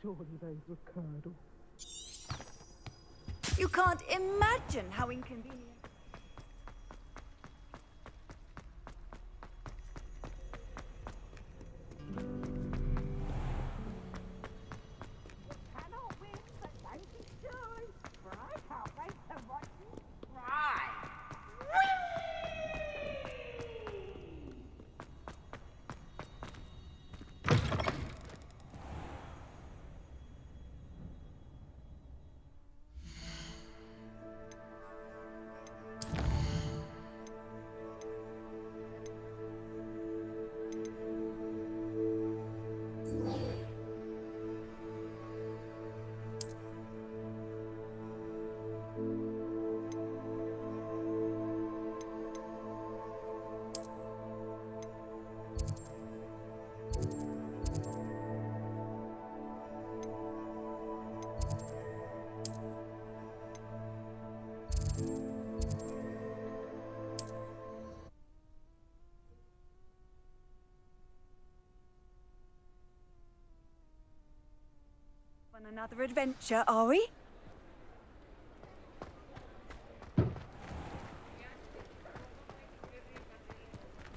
Surely those were curdle. You can't imagine how inconvenient. Cannot win, but don't be shy. For I can't wait to watch you cry. On another adventure, are we?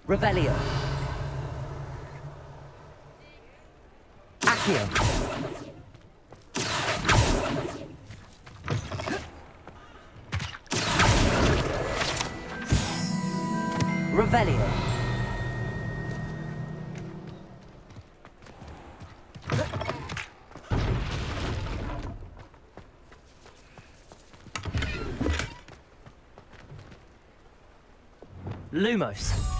Revelio. Accio. Revelio. Lumos.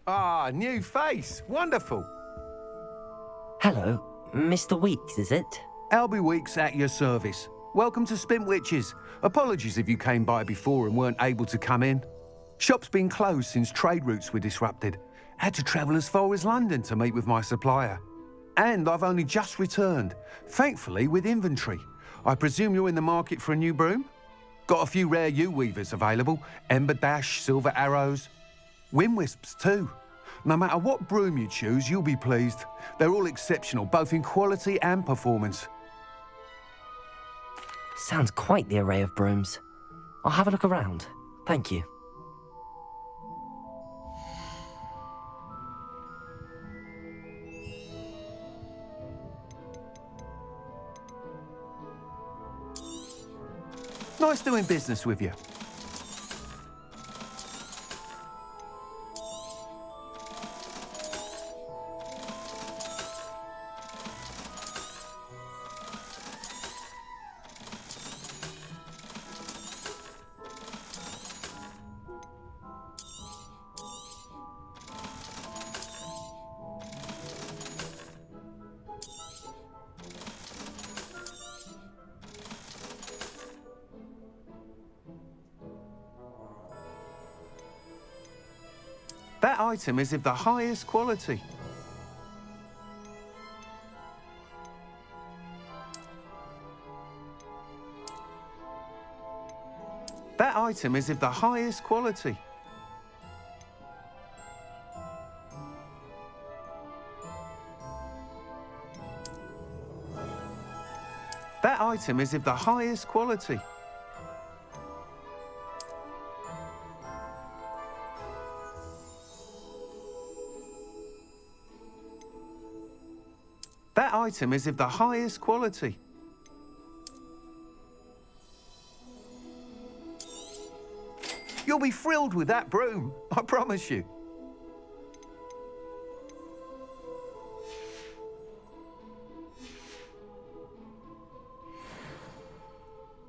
Ah, new face. Wonderful. Hello, Mr. Weeks, is it? Albie Weeks at your service. Welcome to Spint Witches. Apologies if you came by before and weren't able to come in. Shop's been closed since trade routes were disrupted. Had to travel as far as London to meet with my supplier. And I've only just returned, thankfully with inventory. I presume you're in the market for a new broom? Got a few rare yew-weavers available. Ember Dash, Silver Arrows. Wind Wisps too. No matter what broom you choose, you'll be pleased. They're all exceptional, both in quality and performance. Sounds quite the array of brooms. I'll have a look around. Thank you. Nice doing business with you. That item is of the highest quality. That item is of the highest quality. That item is of the highest quality. That item is of the highest quality. You'll be thrilled with that broom, I promise you.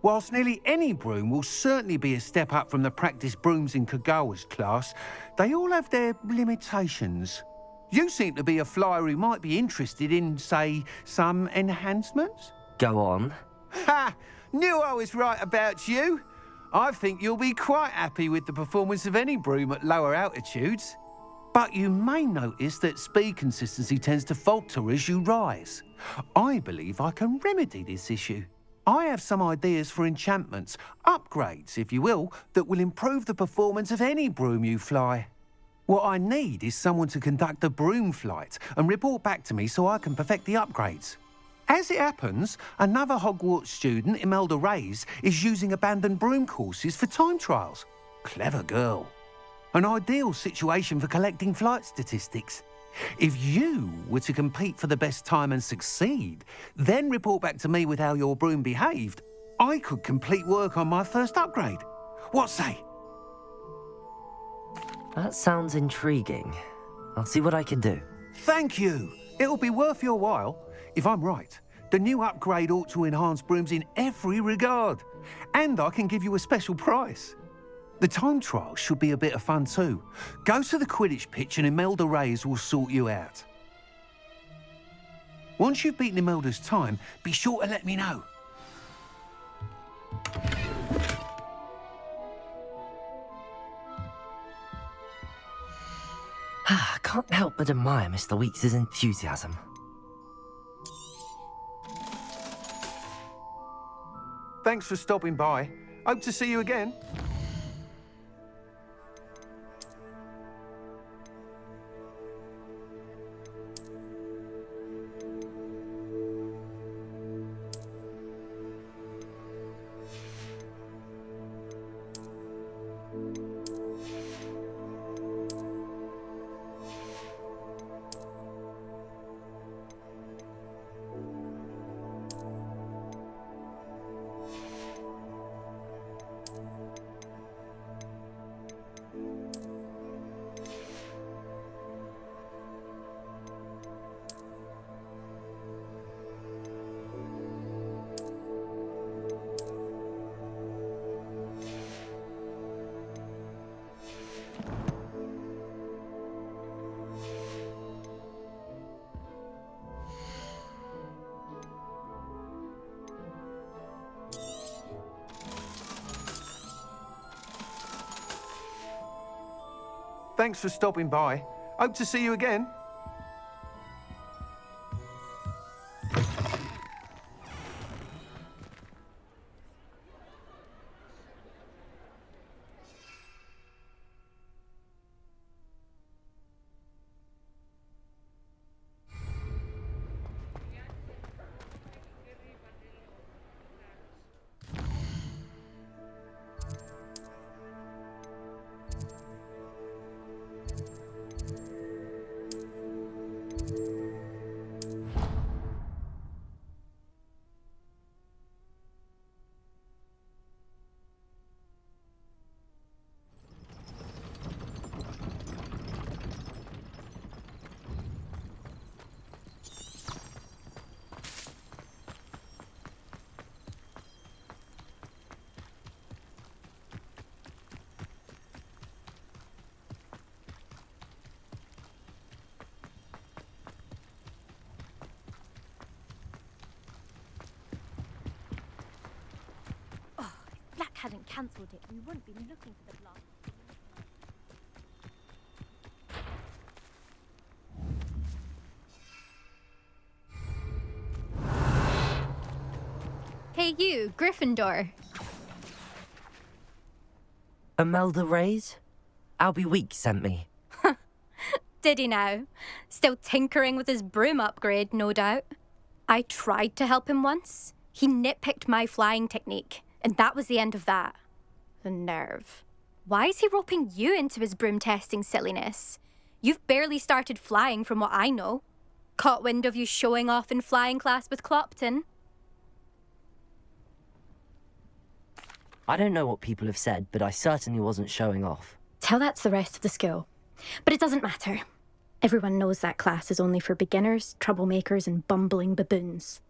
Whilst nearly any broom will certainly be a step up from the practice brooms in Kagawa's class, they all have their limitations. You seem to be a flyer who might be interested in, say, some enhancements? Go on. Ha! Knew I was right about you. I think you'll be quite happy with the performance of any broom at lower altitudes. But you may notice that speed consistency tends to falter as you rise. I believe I can remedy this issue. I have some ideas for enchantments, upgrades, if you will, that will improve the performance of any broom you fly. What I need is someone to conduct a broom flight and report back to me so I can perfect the upgrades. As it happens, another Hogwarts student, Imelda Reyes, is using abandoned broom courses for time trials. Clever girl. An ideal situation for collecting flight statistics. If you were to compete for the best time and succeed, then report back to me with how your broom behaved, I could complete work on my first upgrade. What say? That sounds intriguing. I'll see what I can do. Thank you. It'll be worth your while. If I'm right, the new upgrade ought to enhance brooms in every regard. And I can give you a special price. The time trial should be a bit of fun too. Go to the Quidditch pitch and Imelda Reyes will sort you out. Once you've beaten Imelda's time, be sure to let me know. I can't help but admire Mr. Weeks' enthusiasm. Thanks for stopping by. Hope to see you again. Thanks for stopping by. Hope to see you again. Black hadn't cancelled it, we wouldn't be looking for the blast. Hey you, Gryffindor. Imelda Reyes? Albie Weeks sent me. Did he now? Still tinkering with his broom upgrade, no doubt. I tried to help him once. He nitpicked my flying technique, and that was the end of that. The nerve. Why is he roping you into his broom testing silliness? You've barely started flying from what I know. Caught wind of you showing off in flying class with Clopton. I don't know what people have said, but I certainly wasn't showing off. Tell that to the rest of the school. But it doesn't matter. Everyone knows that class is only for beginners, troublemakers, and bumbling baboons.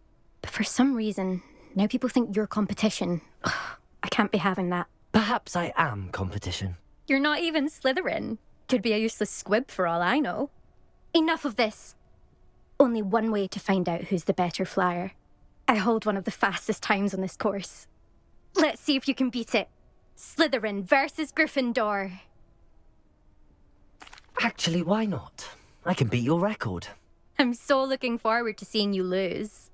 But for some reason, now people think you're competition. Ugh, I can't be having that. Perhaps I am competition. You're not even Slytherin. Could be a useless squib for all I know. Enough of this. Only one way to find out who's the better flyer. I hold one of the fastest times on this course. Let's see if you can beat it. Slytherin versus Gryffindor. Actually, why not? I can beat your record. I'm so looking forward to seeing you lose.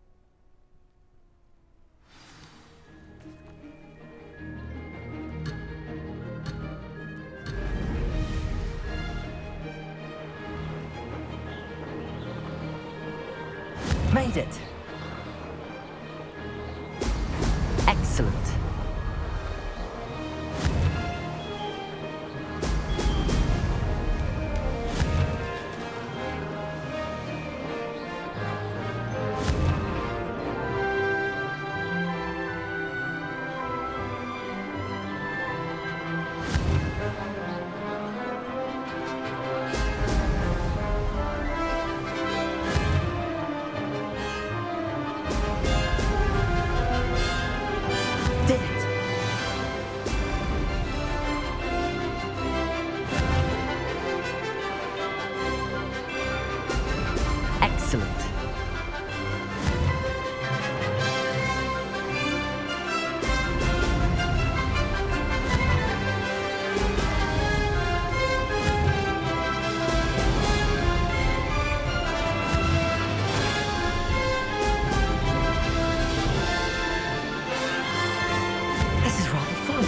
Made it. Excellent. Did it. Excellent. This is rather fun.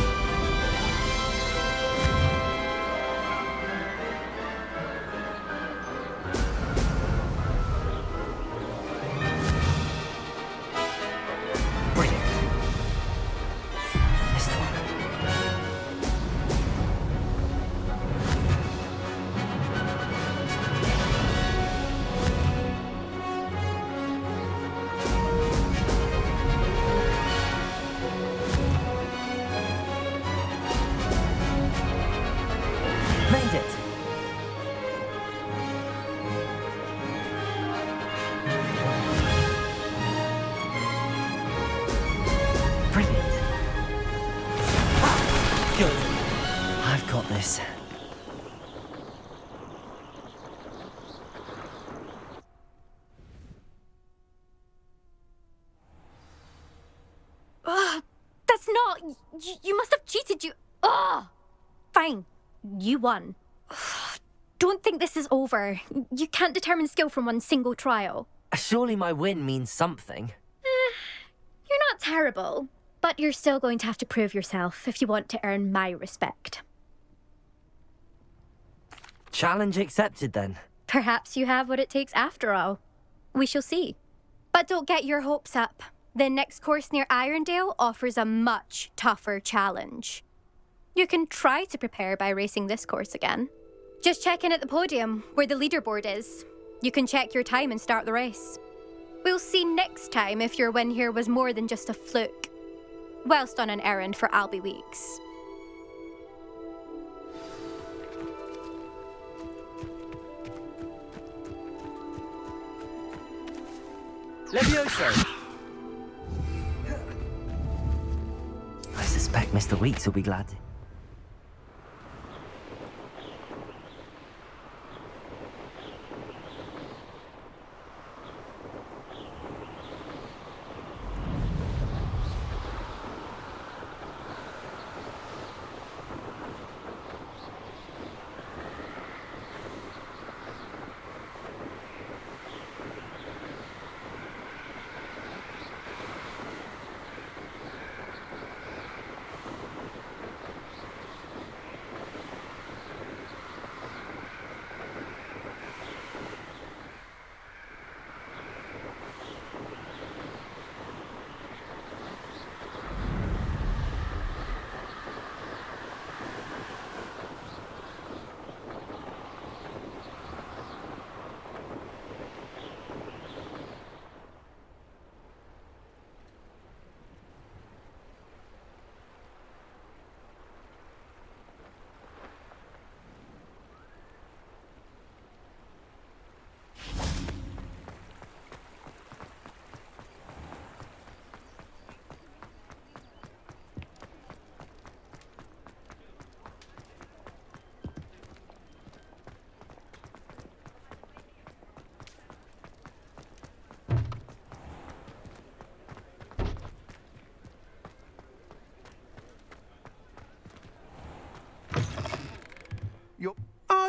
Brilliant. Missed one. Made it. Brilliant. Ah, good. I've got this. Ugh, that's not... You must have cheated, you... Ugh! Fine. You won. Ugh, don't think this is over. You can't determine skill from one single trial. Surely my win means something. You're not terrible, but you're still going to have to prove yourself if you want to earn my respect. Challenge accepted then. Perhaps you have what it takes after all. We shall see. But don't get your hopes up. The next course near Irondale offers a much tougher challenge. You can try to prepare by racing this course again. Just check in at the podium, where the leaderboard is. You can check your time and start the race. We'll see next time if your win here was more than just a fluke. Whilst on an errand for Albie Weeks. Levioso! I suspect Mr. Weeks will be glad to.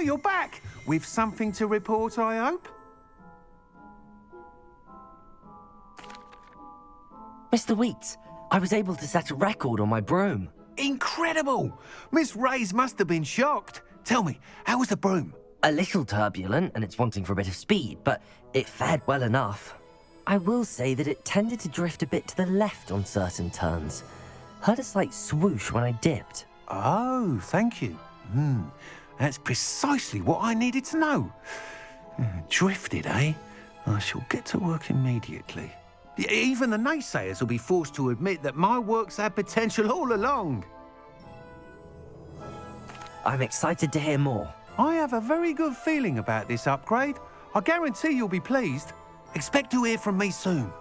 you're back. With something to report, I hope? Mr. Wheats, I was able to set a record on my broom. Incredible! Miss Ray's must have been shocked. Tell me, how was the broom? A little turbulent and it's wanting for a bit of speed, but it fared well enough. I will say that it tended to drift a bit to the left on certain turns. Heard a slight swoosh when I dipped. Oh, thank you. That's precisely what I needed to know. Drifted, eh? I shall get to work immediately. Even the naysayers will be forced to admit that my work's had potential all along. I'm excited to hear more. I have a very good feeling about this upgrade. I guarantee you'll be pleased. Expect to hear from me soon.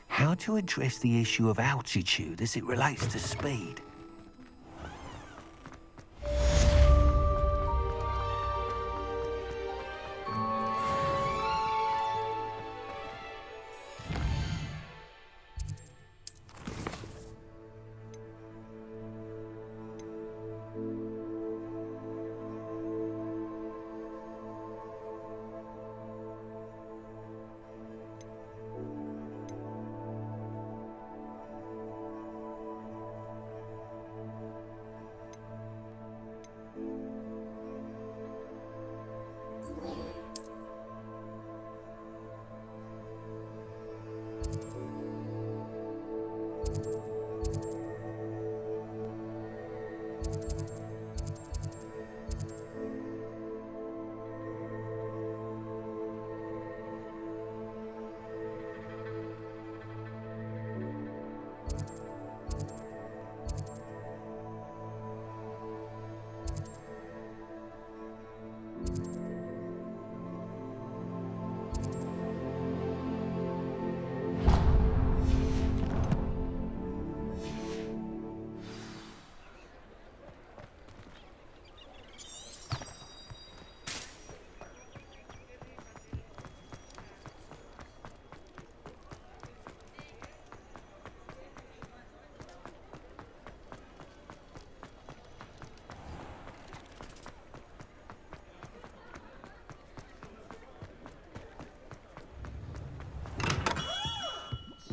How to address the issue of altitude as it relates to speed?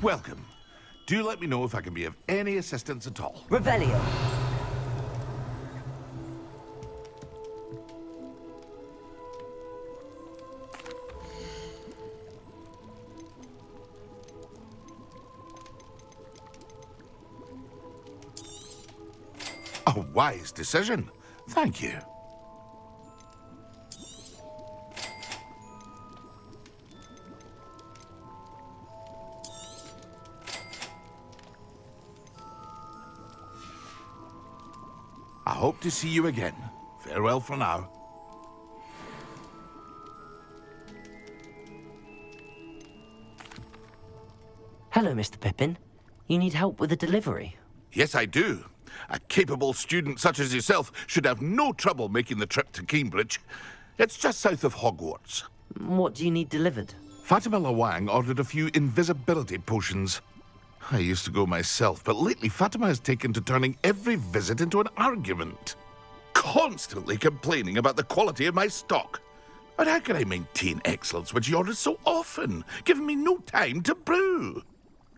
Welcome. Do let me know if I can be of any assistance at all. Revelio. A wise decision. Thank you. I hope to see you again. Farewell for now. Hello, Mr. Pippin. You need help with a delivery? Yes, I do. A capable student such as yourself should have no trouble making the trip to Cambridge. It's just south of Hogwarts. What do you need delivered? Fatima Lawang ordered a few invisibility potions. I used to go myself, but lately Fatima has taken to turning every visit into an argument. Constantly complaining about the quality of my stock. But how can I maintain excellence when she orders so often, giving me no time to brew?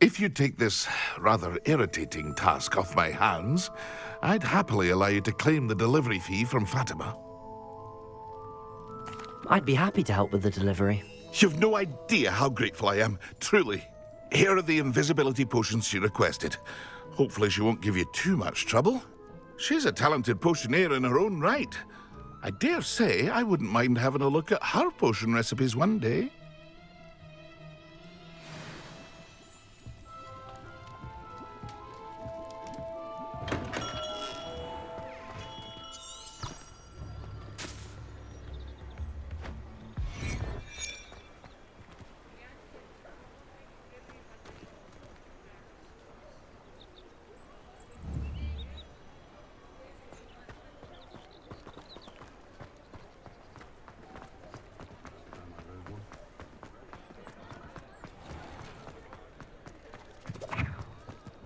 If you take this rather irritating task off my hands, I'd happily allow you to claim the delivery fee from Fatima. I'd be happy to help with the delivery. You've no idea how grateful I am, truly. Here are the invisibility potions she requested. Hopefully she won't give you too much trouble. She's a talented potioneer in her own right. I dare say I wouldn't mind having a look at her potion recipes one day.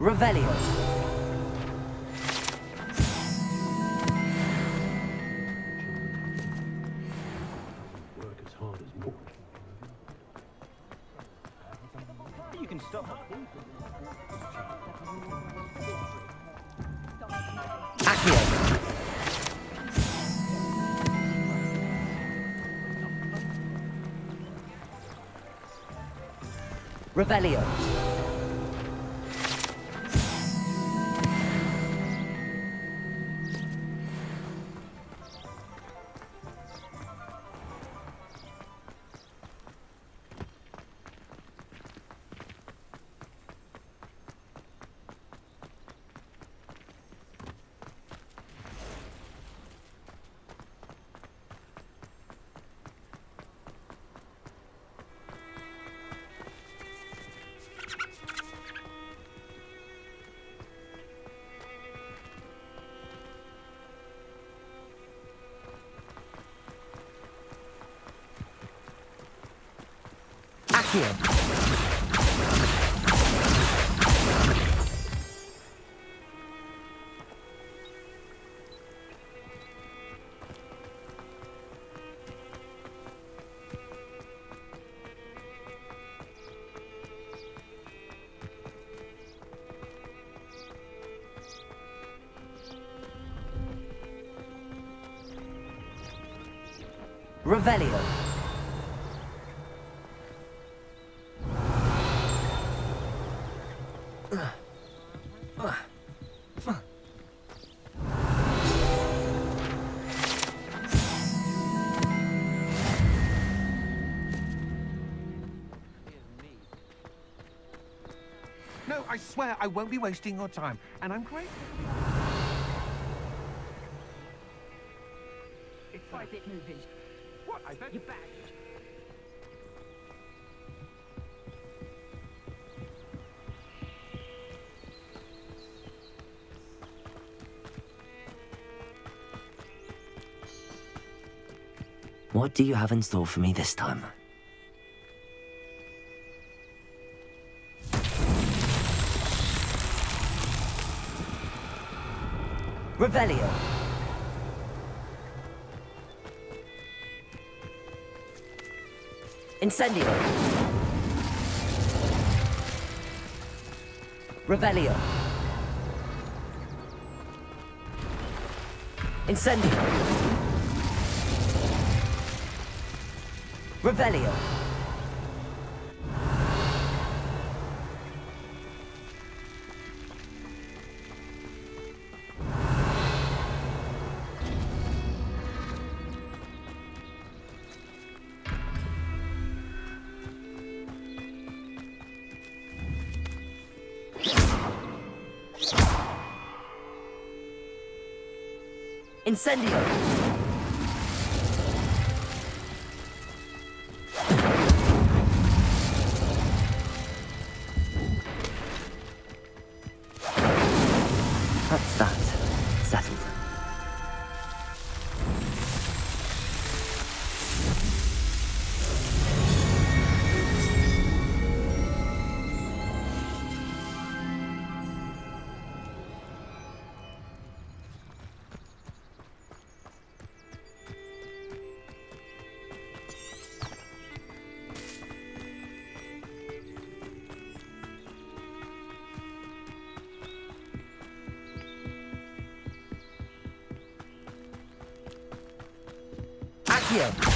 Revelio. Accio. Revelio. Accio. Revelio. No, I swear I won't be wasting your time, and I'm grateful. Excited movies. What? I bet you back. What do you have in store for me this time? Revelio. Incendio. Revelio. Incendio. Revelio. Incendio. That's that. Settled. Accio.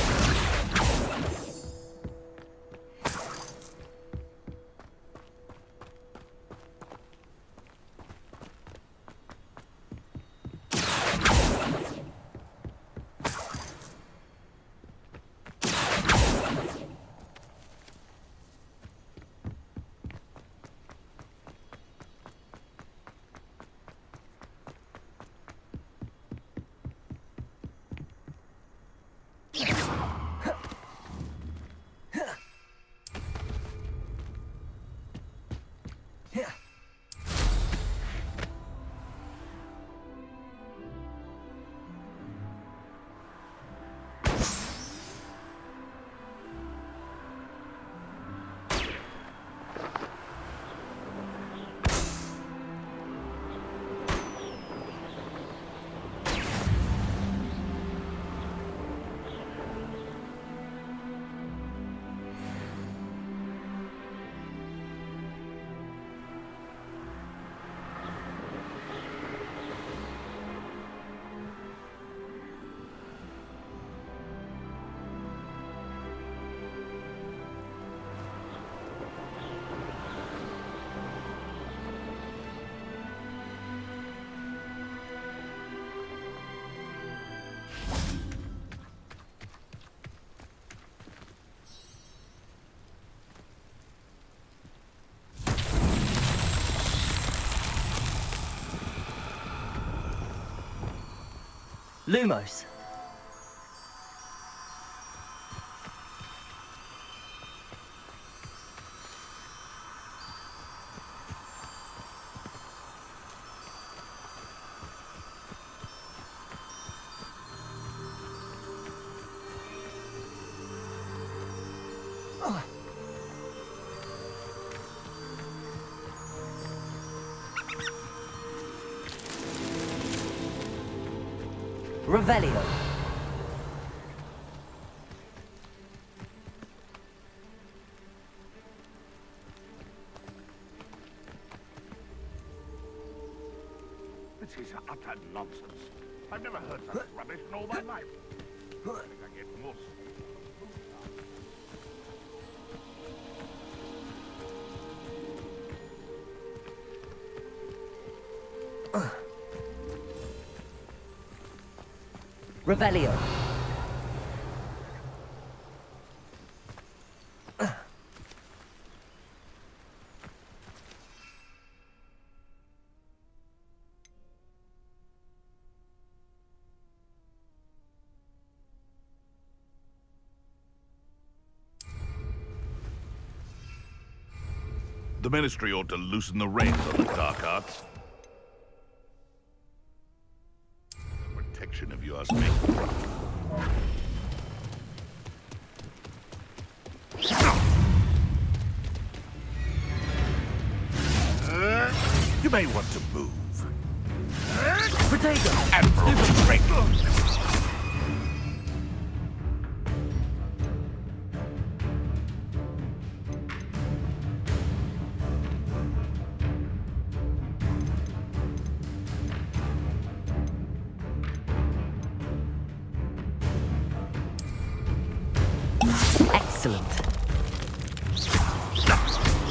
Lumos. Revelio. This is utter nonsense. I've never heard such rubbish in all my life. I think I get more. Revelio. The Ministry ought to loosen the reins on the dark arts. Protection, if you ask me. You may want to move. Potato. Admiral Drake. Excellent.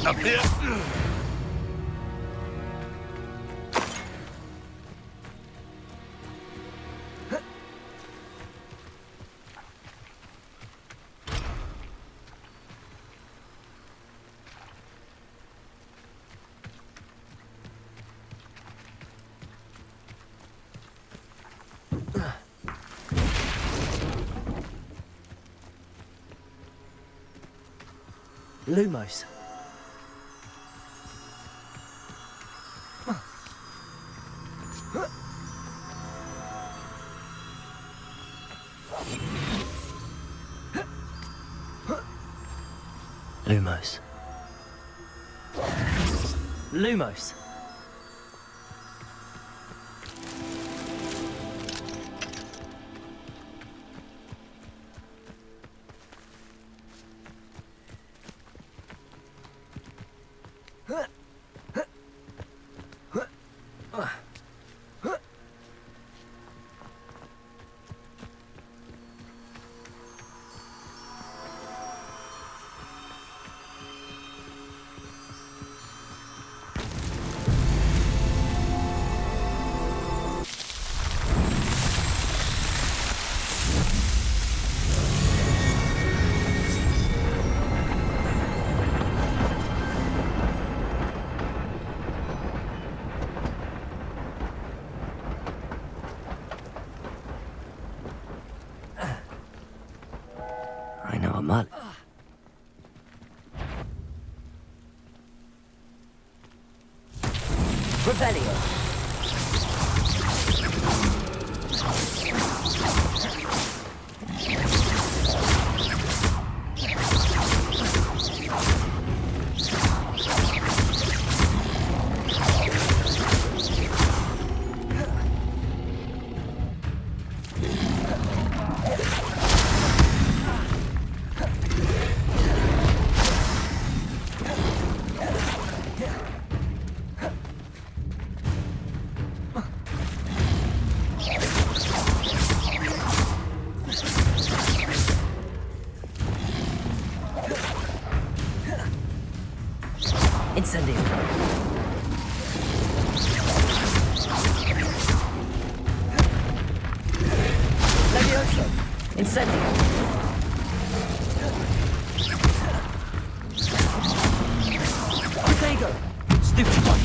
Up here. Lumos. Lumos. Lumos. I know a mullet. Revelio. Incendio. Levioso. Incendio. Potato. Stupid one.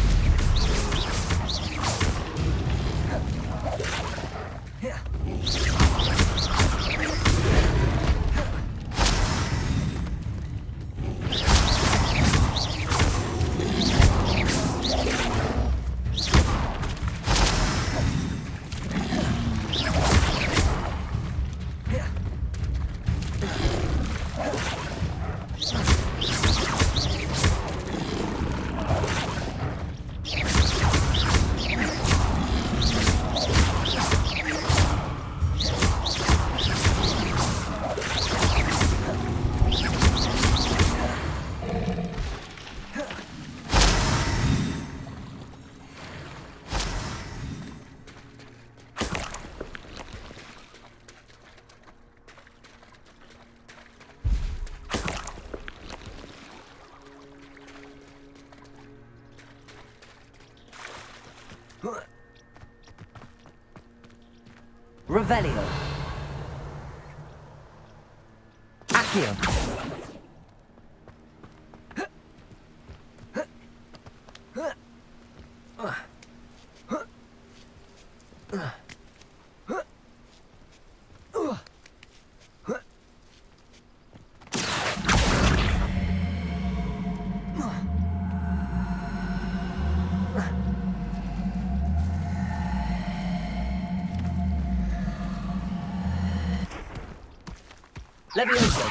Revelio. Accio. Levioso.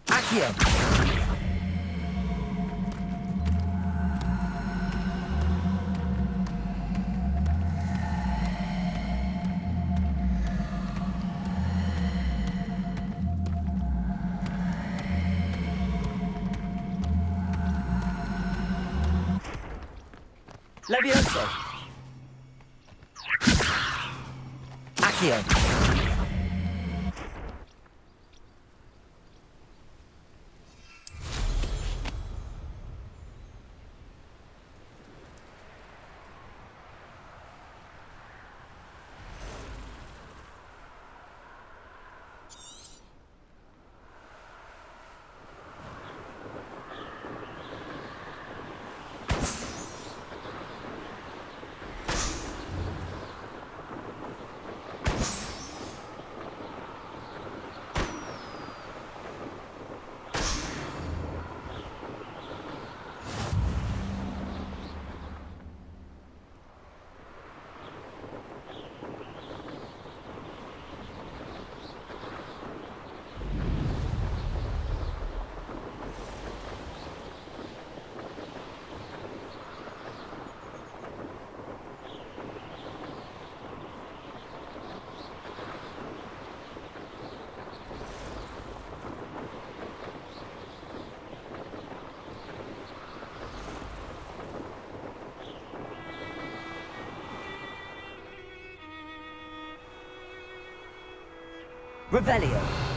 Accio. Levioso. Accio. Revelio.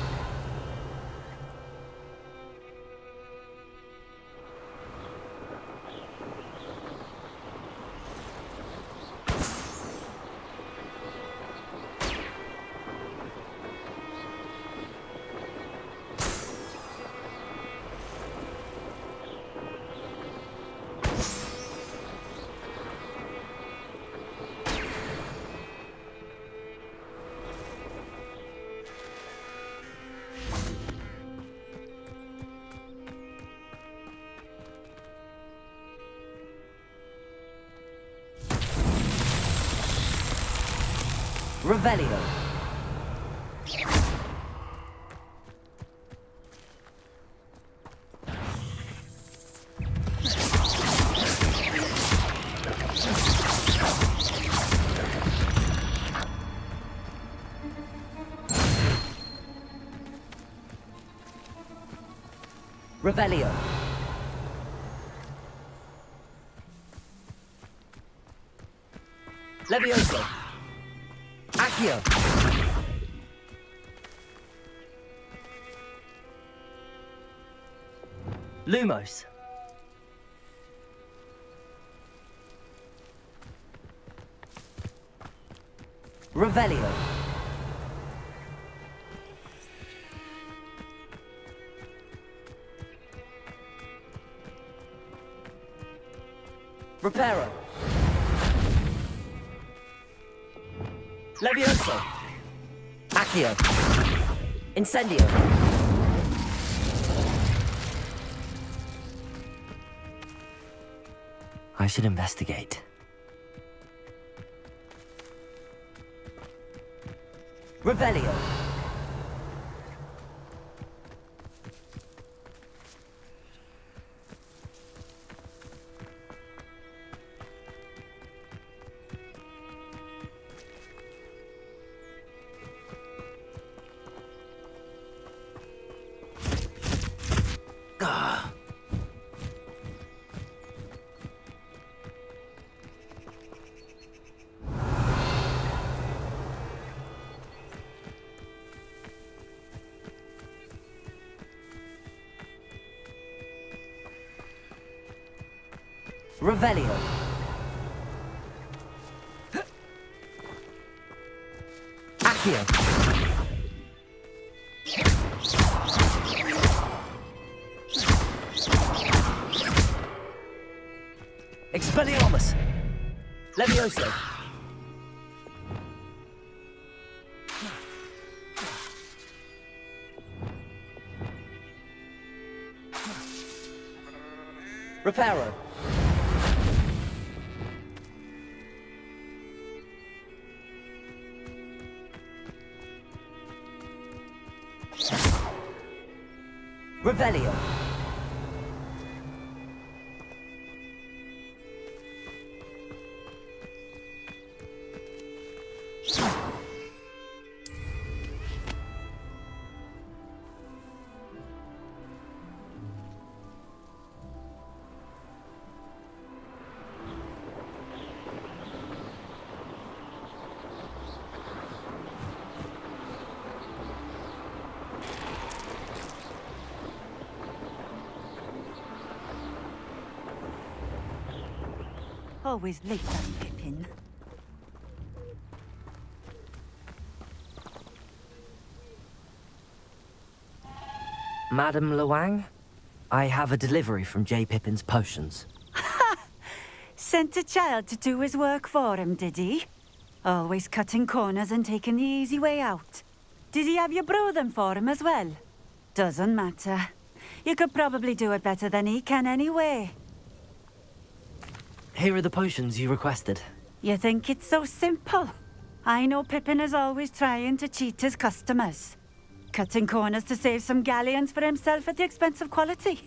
Revelio. Revelio. Levioso. Accio. Lumos. Revelio. Reparo. Levioso. Accio. Incendio. I should investigate. Revelio! Revelio. Accio. Expelliarmus. Levioso. Reparo. Revelio. Always late, that Pippin. Madam Luang, I have a delivery from J. Pippin's potions. Sent a child to do his work for him, did he? Always cutting corners and taking the easy way out. Did he have you brew them for him as well? Doesn't matter. You could probably do it better than he can anyway. Here are the potions you requested. You think it's so simple? I know Pippin is always trying to cheat his customers. Cutting corners to save some galleons for himself at the expense of quality.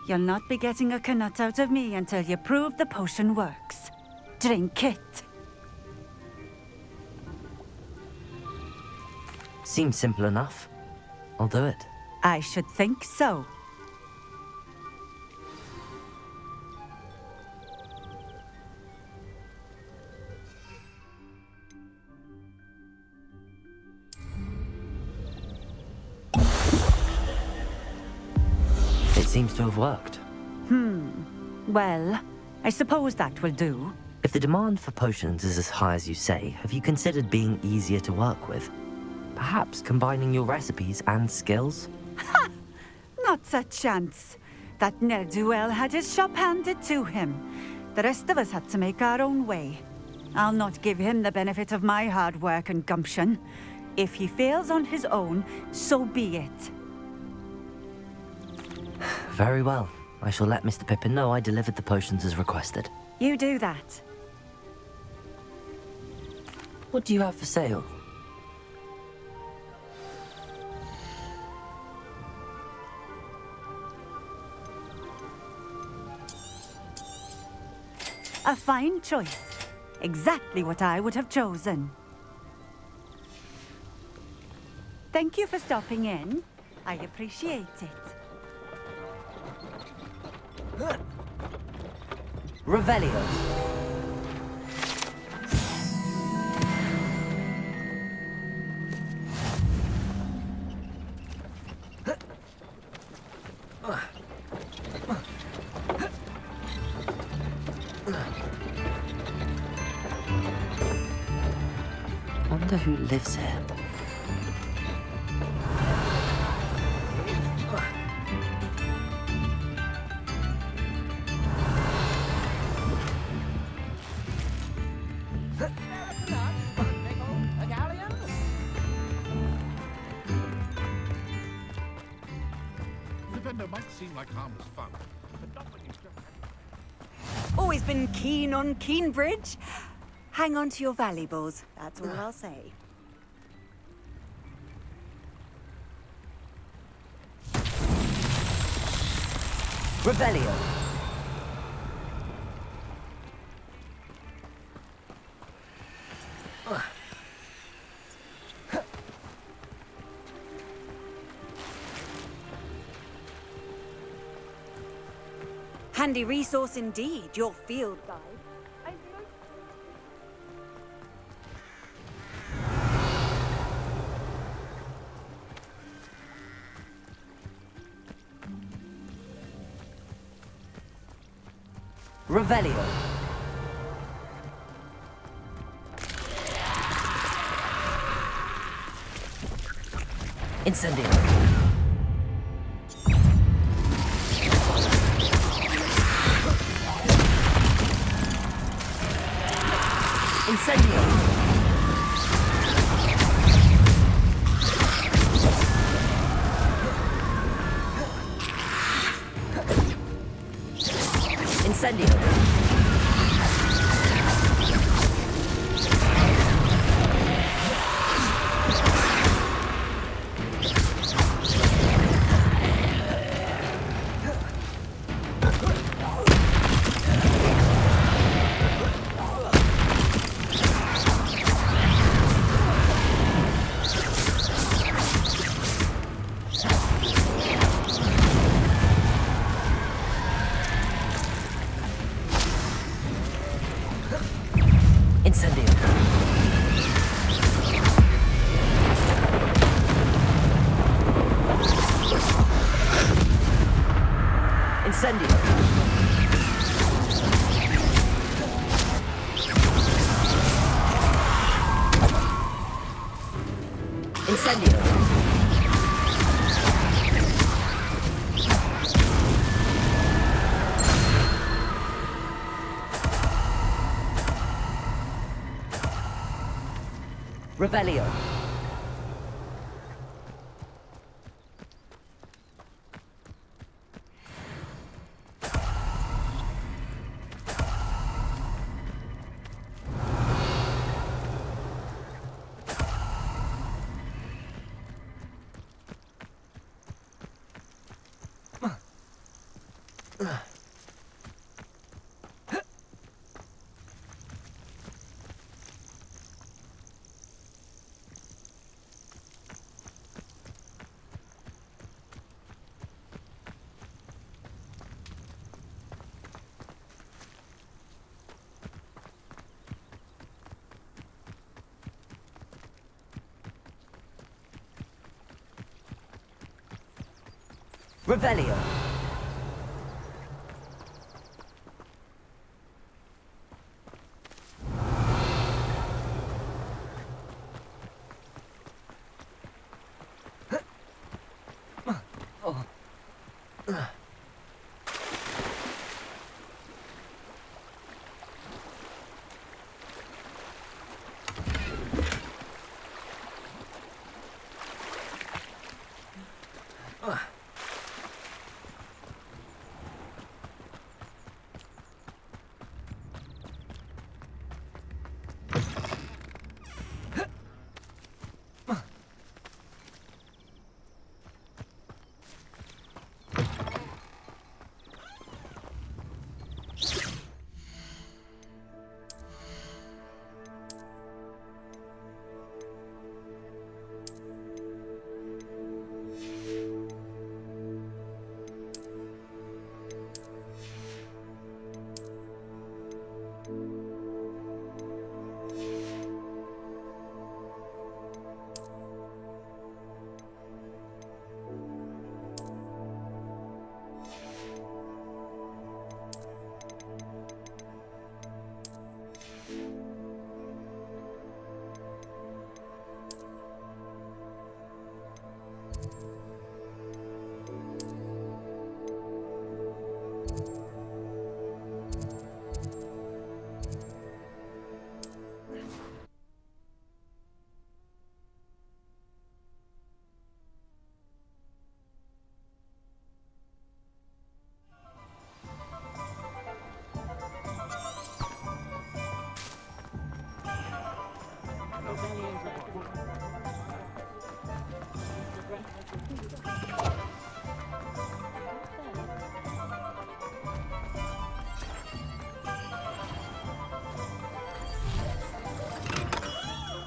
You'll not be getting a canut out of me until you prove the potion works. Drink it. Seems simple enough. I'll do it. I should think so. It seems to have worked. Well, I suppose that will do. If the demand for potions is as high as you say, have you considered being easier to work with? Perhaps combining your recipes and skills? Not a chance. That ne'er-do-well had his shop handed to him. The rest of us had to make our own way. I'll not give him the benefit of my hard work and gumption. If he fails on his own, so be it. Very well. I shall let Mr. Pippin know I delivered the potions as requested. You do that. What do you have for sale? A fine choice. Exactly what I would have chosen. Thank you for stopping in. I appreciate it. Revelio. Wonder who lives here. Gryffindor might seem like harmless fun, but not when you Always been keen on Keenbridge. Hang on to your valuables, that's all I'll say. Revelio. Handy resource indeed, your field guide. Revelio. Incendio. Incendio. Incendio. Incendio. Incendio. Incendio. Revelio. Revelio.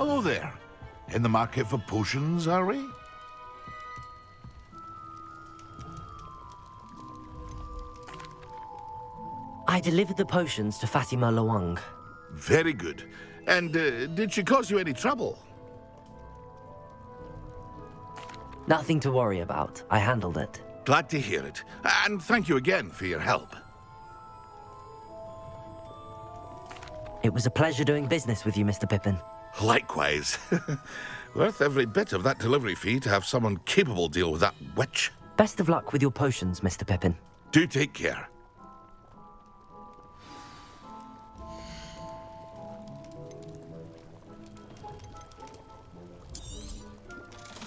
Hello there. In the market for potions, are we? I delivered the potions to Fatima Lawang. Very good. And did she cause you any trouble? Nothing to worry about. I handled it. Glad to hear it. And thank you again for your help. It was a pleasure doing business with you, Mr. Pippin. Likewise. Worth every bit of that delivery fee to have someone capable deal with that witch. Best of luck with your potions, Mr. Pippin. Do take care.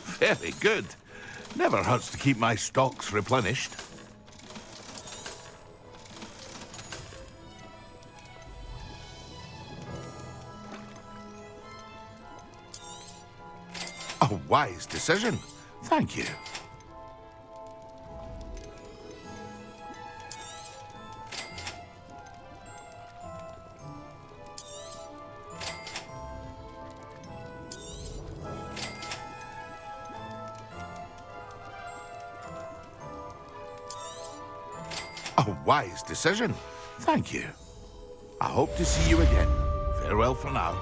Very good. Never hurts to keep my stocks replenished. A wise decision. Thank you. A wise decision. Thank you. I hope to see you again. Farewell for now.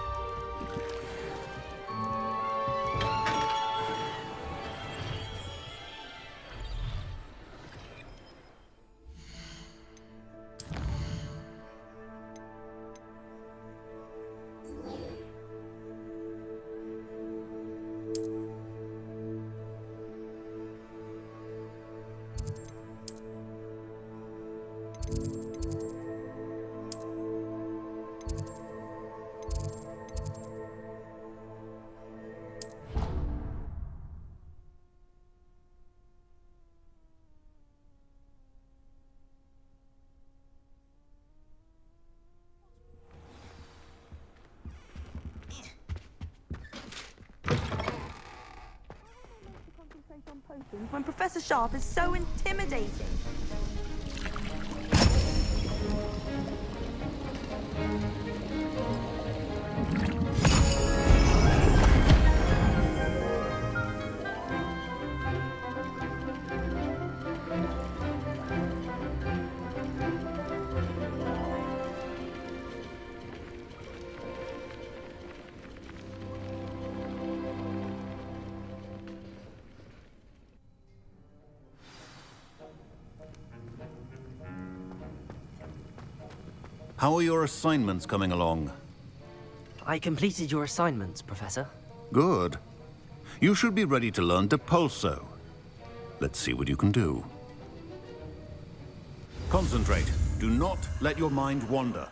When Professor Sharp is so intimidating. How are your assignments coming along? I completed your assignments, Professor. Good. You should be ready to learn Depulso. Let's see what you can do. Concentrate. Do not let your mind wander.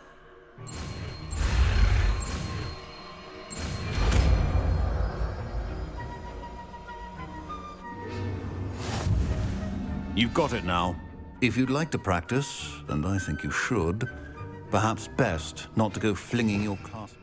You've got it now. If you'd like to practice, and I think you should, perhaps best not to go flinging your class.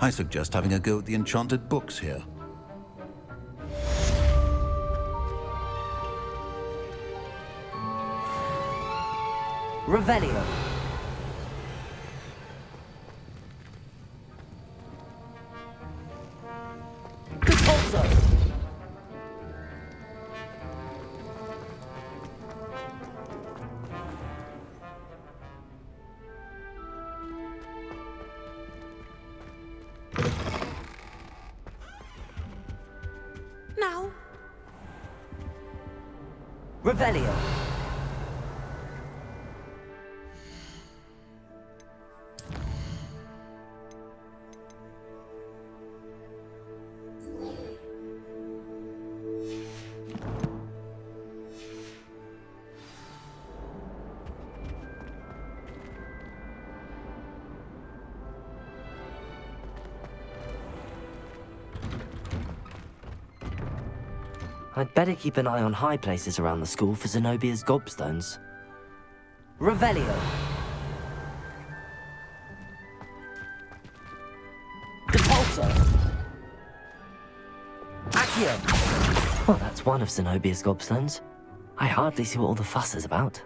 I suggest having a go at the enchanted books here. Revelio. Depulso. Now. Revelio. I'd better keep an eye on high places around the school for Zenobia's gobstones. Revelio. Depulso. Accio. Well, that's one of Zenobia's gobstones. I hardly see what all the fuss is about.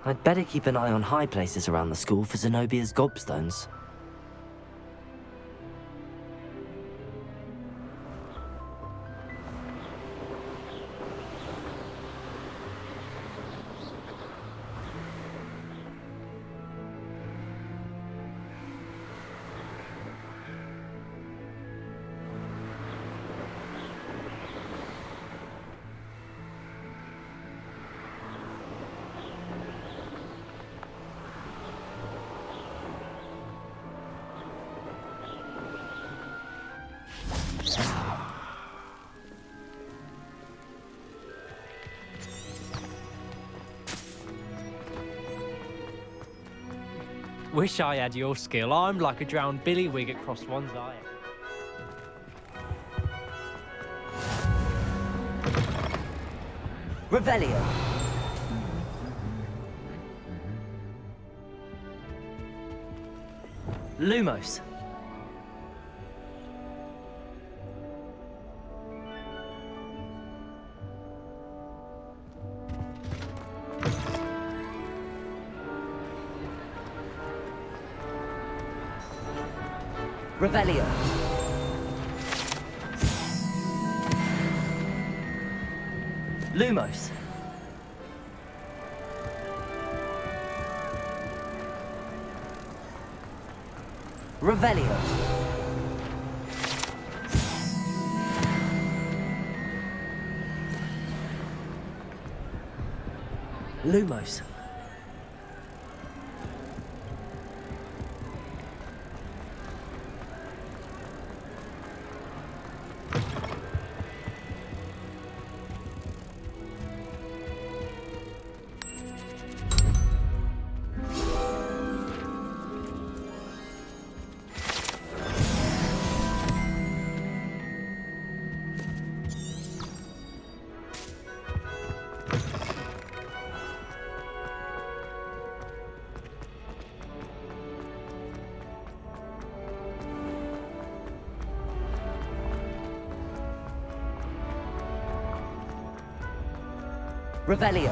I'd better keep an eye on high places around the school for Zenobia's gobstones. Wish I had your skill. I'm like a drowned billywig across one's eye. Revelio. Lumos. Revelio. Lumos. Revelio. Lumos. Revelio.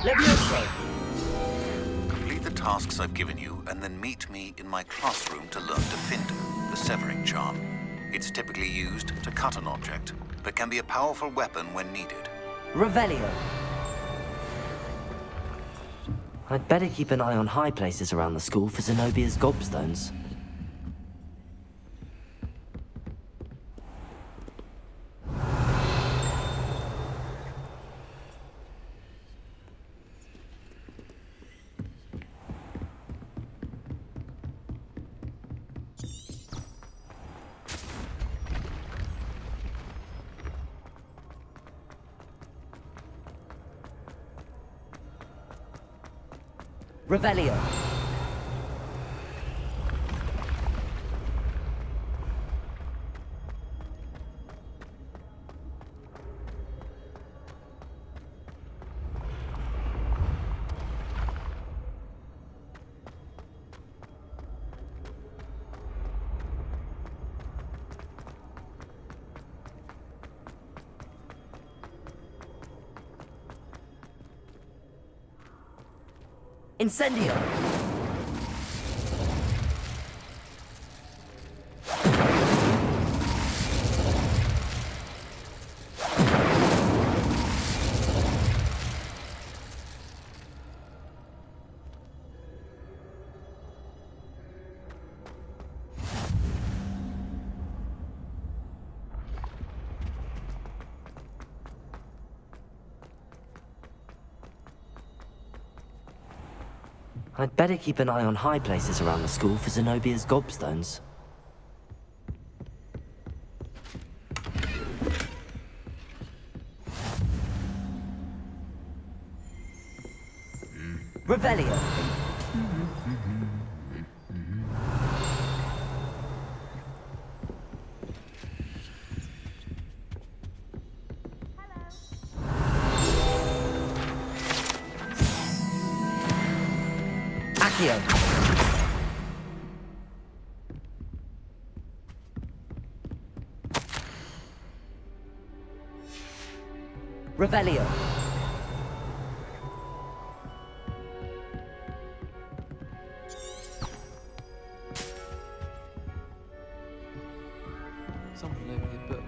Levioso. Complete the tasks I've given you, and then meet me in my classroom to learn Defendo, the severing charm. It's typically used to cut an object, but can be a powerful weapon when needed. Revelio. I'd better keep an eye on high places around the school for Zenobia's gobstones. Revelio. Incendio! I'd better keep an eye on high places around the school for Zenobia's gobstones. Revelio! Accio! Revelio! Something over here, but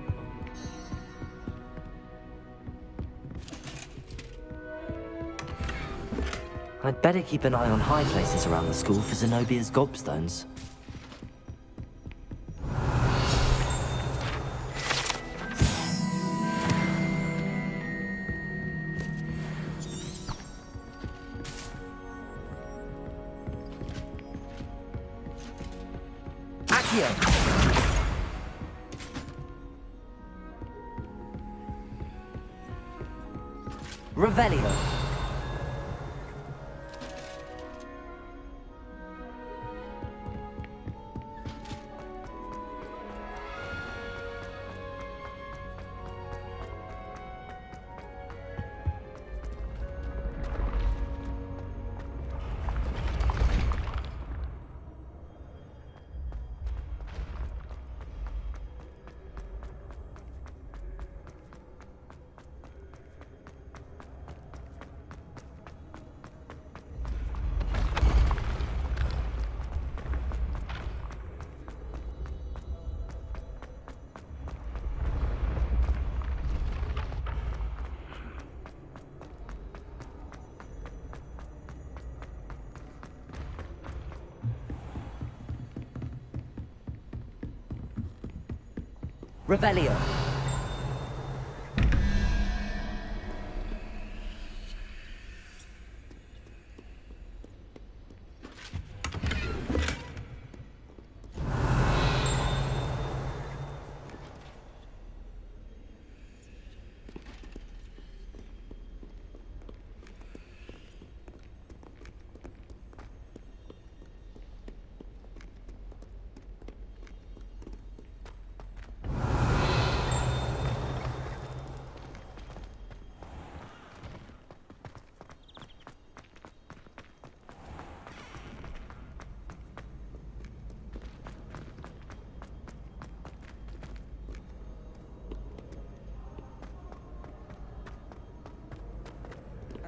I'd better keep an eye on high places around the school for Zenobia's gobstones. Accio! Revelio! Revelio!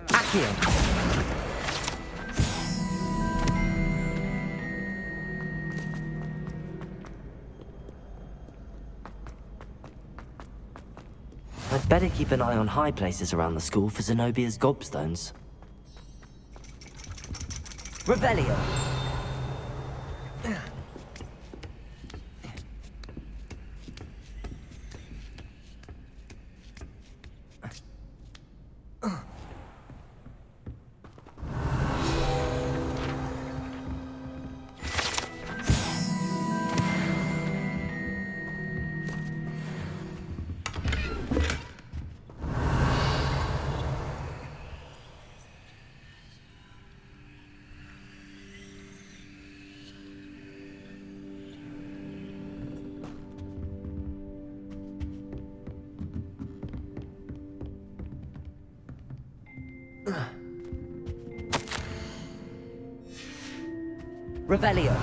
Accio! I'd better keep an eye on high places around the school for Zenobia's gobstones. Revelio! Revelio!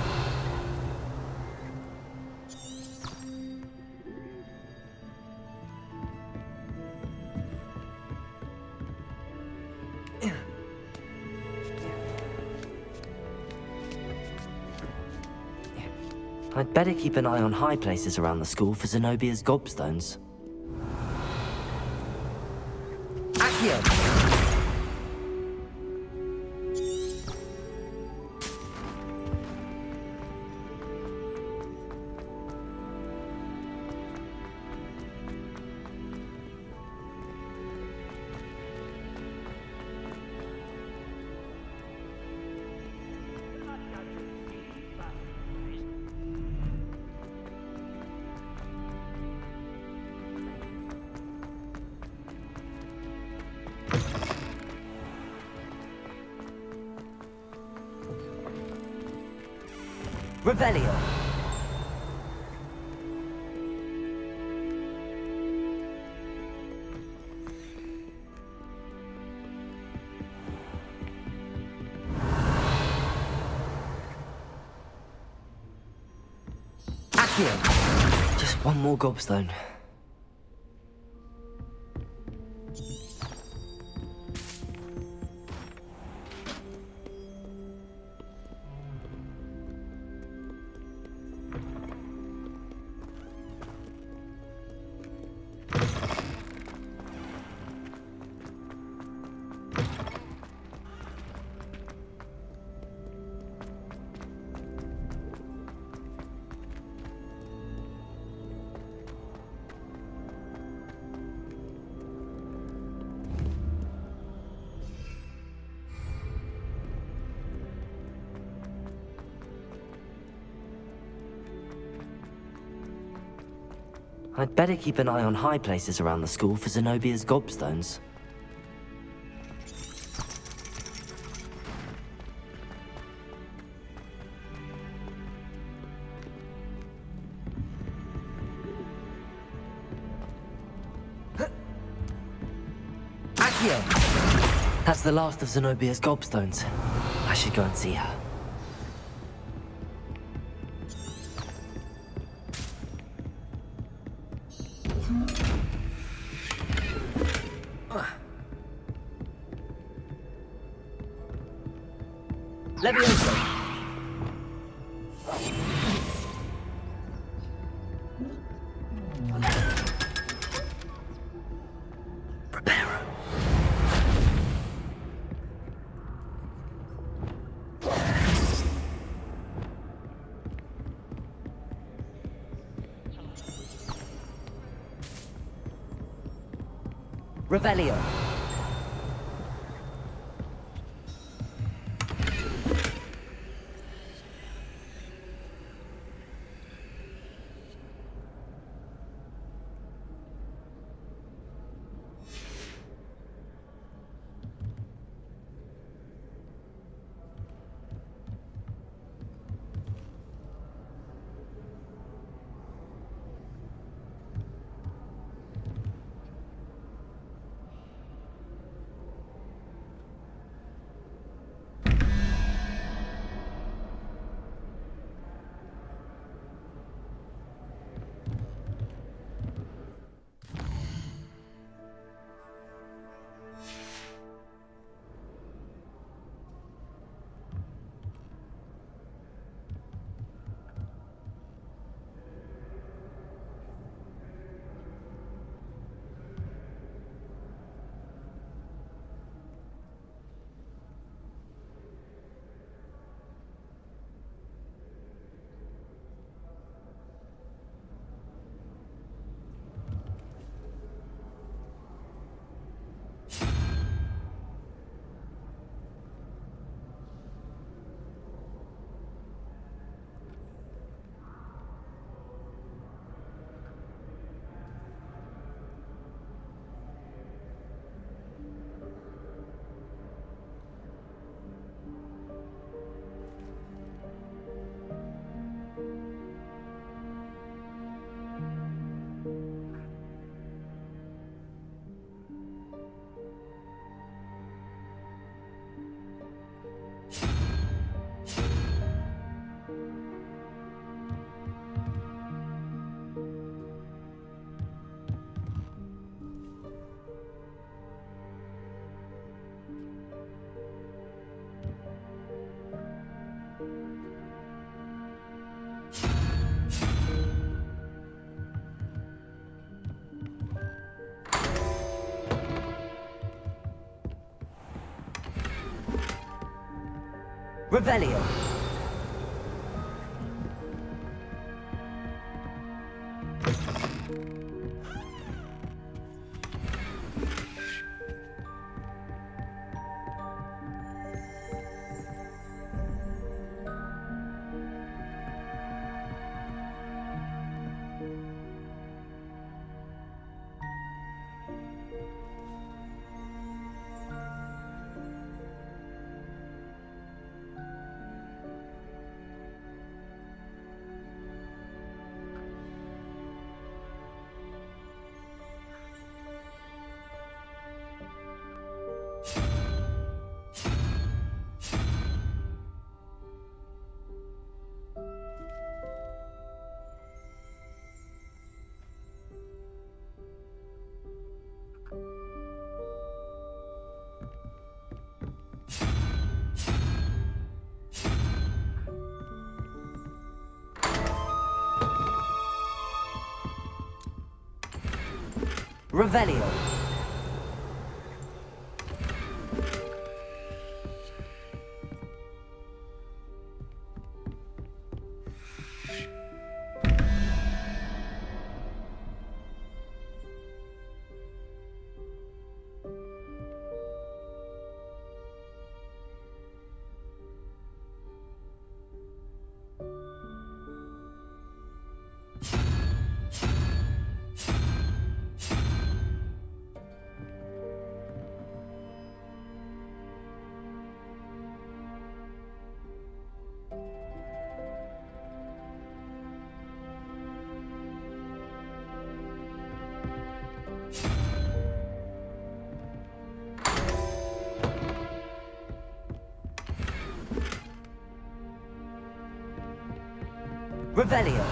I'd better keep an eye on high places around the school for Zenobia's gobstones. Accio! Revelio. Accio. Just one more gobstone. I'd better keep an eye on high places around the school for Zenobia's gobstones. Accio! That's the last of Zenobia's gobstones. I should go and see her. Levioso! Preparo. Revelio. Revelio. Revelio. Revelio.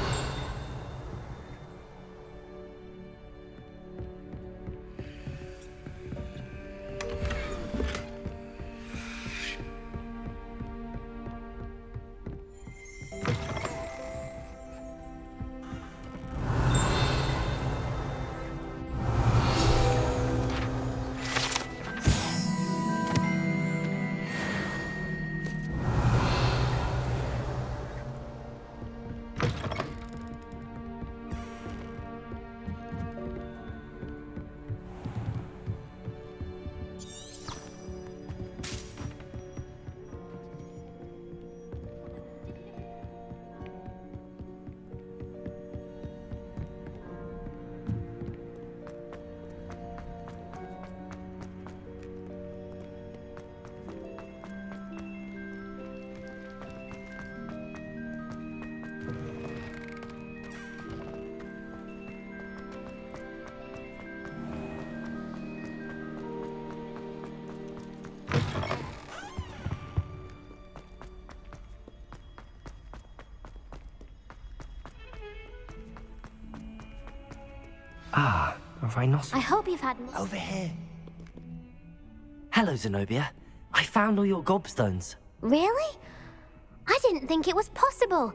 Ah, a rhinoceros. I hope you've had... Over here. Hello, Zenobia. I found all your gobstones. Really? I didn't think it was possible.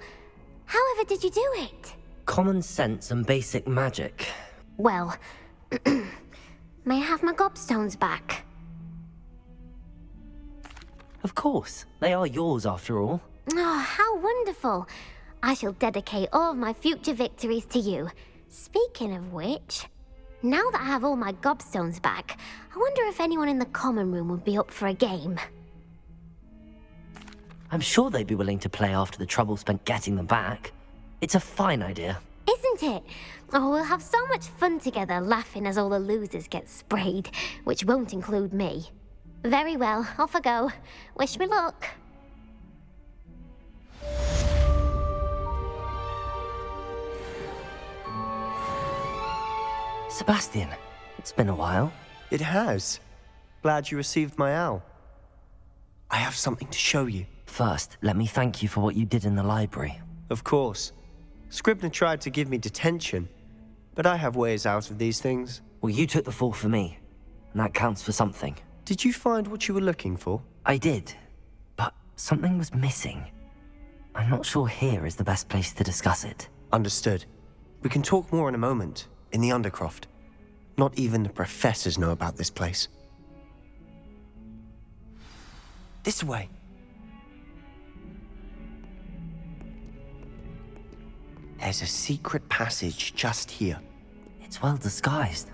However did you do it? Common sense and basic magic. Well, may I have my gobstones back? Of course. They are yours, after all. Oh, how wonderful. I shall dedicate all of my future victories to you. Speaking of which, now that I have all my gobstones back, I wonder if anyone in the common room would be up for a game. I'm sure they'd be willing to play after the trouble spent getting them back. It's a fine idea. Isn't it? Oh, we'll have so much fun together laughing as all the losers get sprayed, which won't include me. Very well, off I go. Wish me luck. Sebastian, it's been a while. It has. Glad you received my owl. I have something to show you. First, let me thank you for what you did in the library. Of course. Scribner tried to give me detention, but I have ways out of these things. Well, you took the fall for me, and that counts for something. Did you find what you were looking for? I did, but something was missing. I'm not sure here is the best place to discuss it. Understood. We can talk more in a moment, in the Undercroft. Not even the professors know about this place. This way. There's a secret passage just here. It's well disguised.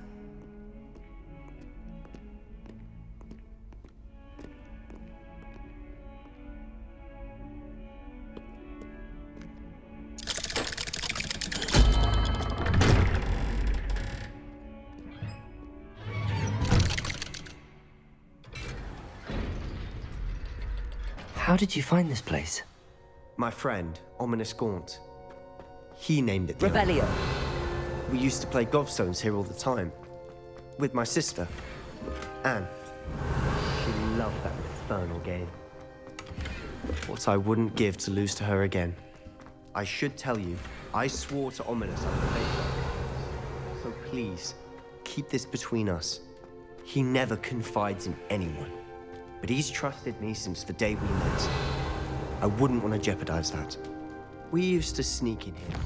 How did you find this place? My friend, Ominous Gaunt. He named it the Revelio. We used to play gobstones here all the time. With my sister, Anne. She loved that infernal game. What I wouldn't give to lose to her again. I should tell you, I swore to Ominous under paper. So please, keep this between us. He never confides in anyone. But he's trusted me since the day we met. I wouldn't want to jeopardize that. We used to sneak in here.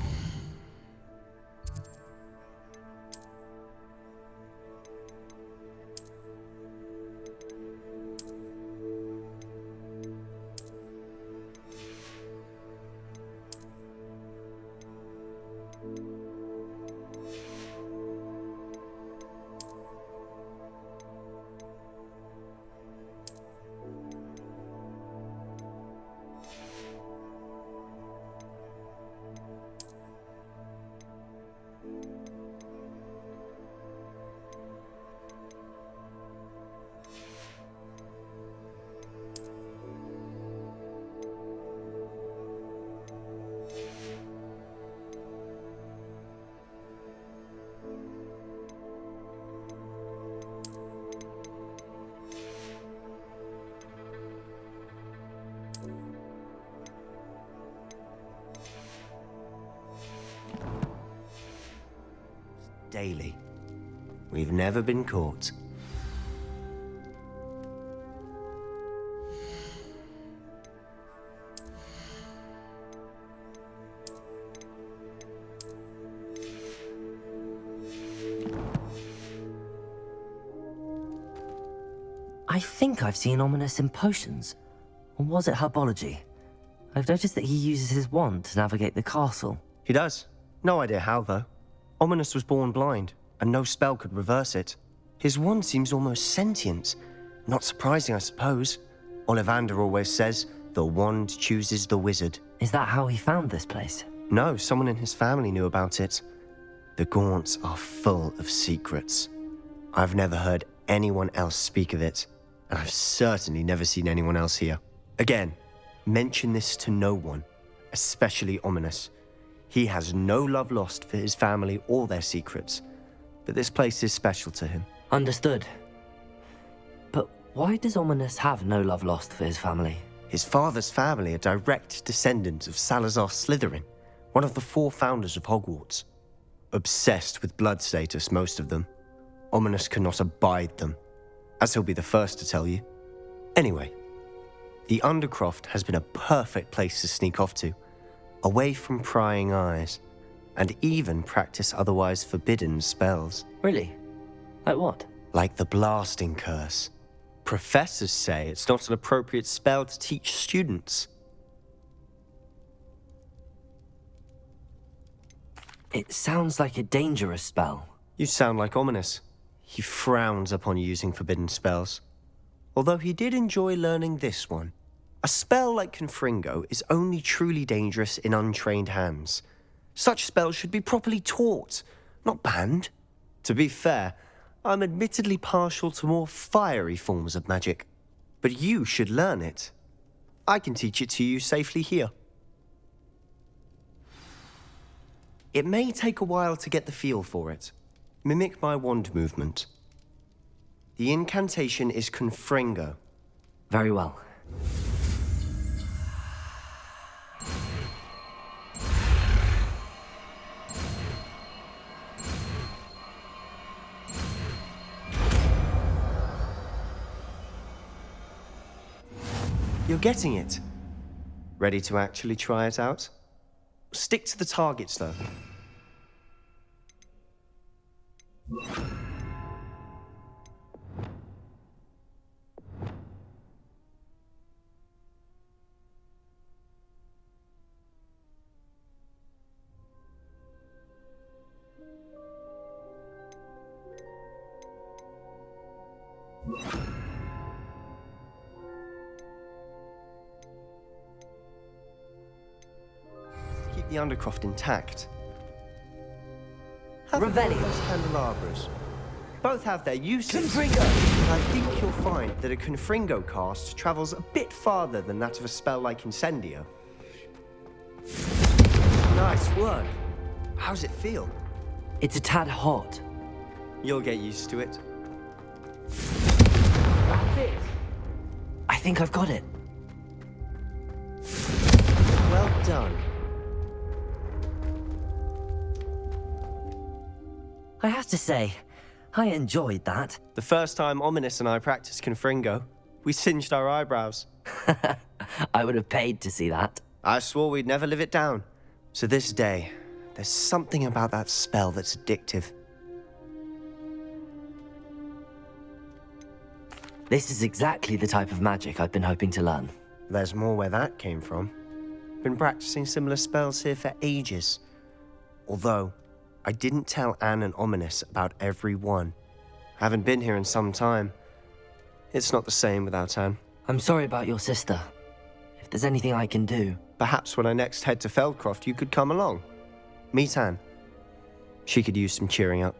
Daily. We've never been caught. I think I've seen Ominous in potions. Or was it herbology? I've noticed that he uses his wand to navigate the castle. He does. No idea how, though. Ominous was born blind, and no spell could reverse it. His wand seems almost sentient. Not surprising, I suppose. Ollivander always says, the wand chooses the wizard. Is that how he found this place? No, someone in his family knew about it. The Gaunts are full of secrets. I've never heard anyone else speak of it, and I've certainly never seen anyone else here. Again, mention this to no one, especially Ominous. He has no love lost for his family or their secrets, but this place is special to him. Understood. But why does Ominous have no love lost for his family? His father's family are direct descendants of Salazar Slytherin, one of the 4 founders of Hogwarts. Obsessed with blood status, most of them. Ominous cannot abide them, as he'll be the first to tell you. Anyway, the Undercroft has been a perfect place to sneak off to, away from prying eyes, and even practice otherwise forbidden spells. Really? Like what? Like the blasting curse. Professors say it's not an appropriate spell to teach students. It sounds like a dangerous spell. You sound like Ominous. He frowns upon using forbidden spells. Although he did enjoy learning this one. A spell like Confringo is only truly dangerous in untrained hands. Such spells should be properly taught, not banned. To be fair, I'm admittedly partial to more fiery forms of magic. But you should learn it. I can teach it to you safely here. It may take a while to get the feel for it. Mimic my wand movement. The incantation is Confringo. Very well. You're getting it. Ready to actually try it out? Stick to the targets, though. Keep the Undercroft intact. Have Revelio. those candelabras. Both have their uses. Confringo! And I think you'll find that a Confringo cast travels a bit farther than that of a spell like Incendio. Nice work. How's it feel? It's a tad hot. You'll get used to it. That's it. I think I've got it. Well done. I have to say, I enjoyed that. The first time Ominous and I practiced Confringo, we singed our eyebrows. I would have paid to see that. I swore we'd never live it down. So this day, there's something about that spell that's addictive. This is exactly the type of magic I've been hoping to learn. There's more where that came from. Been practicing similar spells here for ages. Although, I didn't tell Anne and Ominous about every one. Haven't been here in some time. It's not the same without Anne. I'm sorry about your sister. If there's anything I can do... Perhaps when I next head to Feldcroft, you could come along. Meet Anne. She could use some cheering up.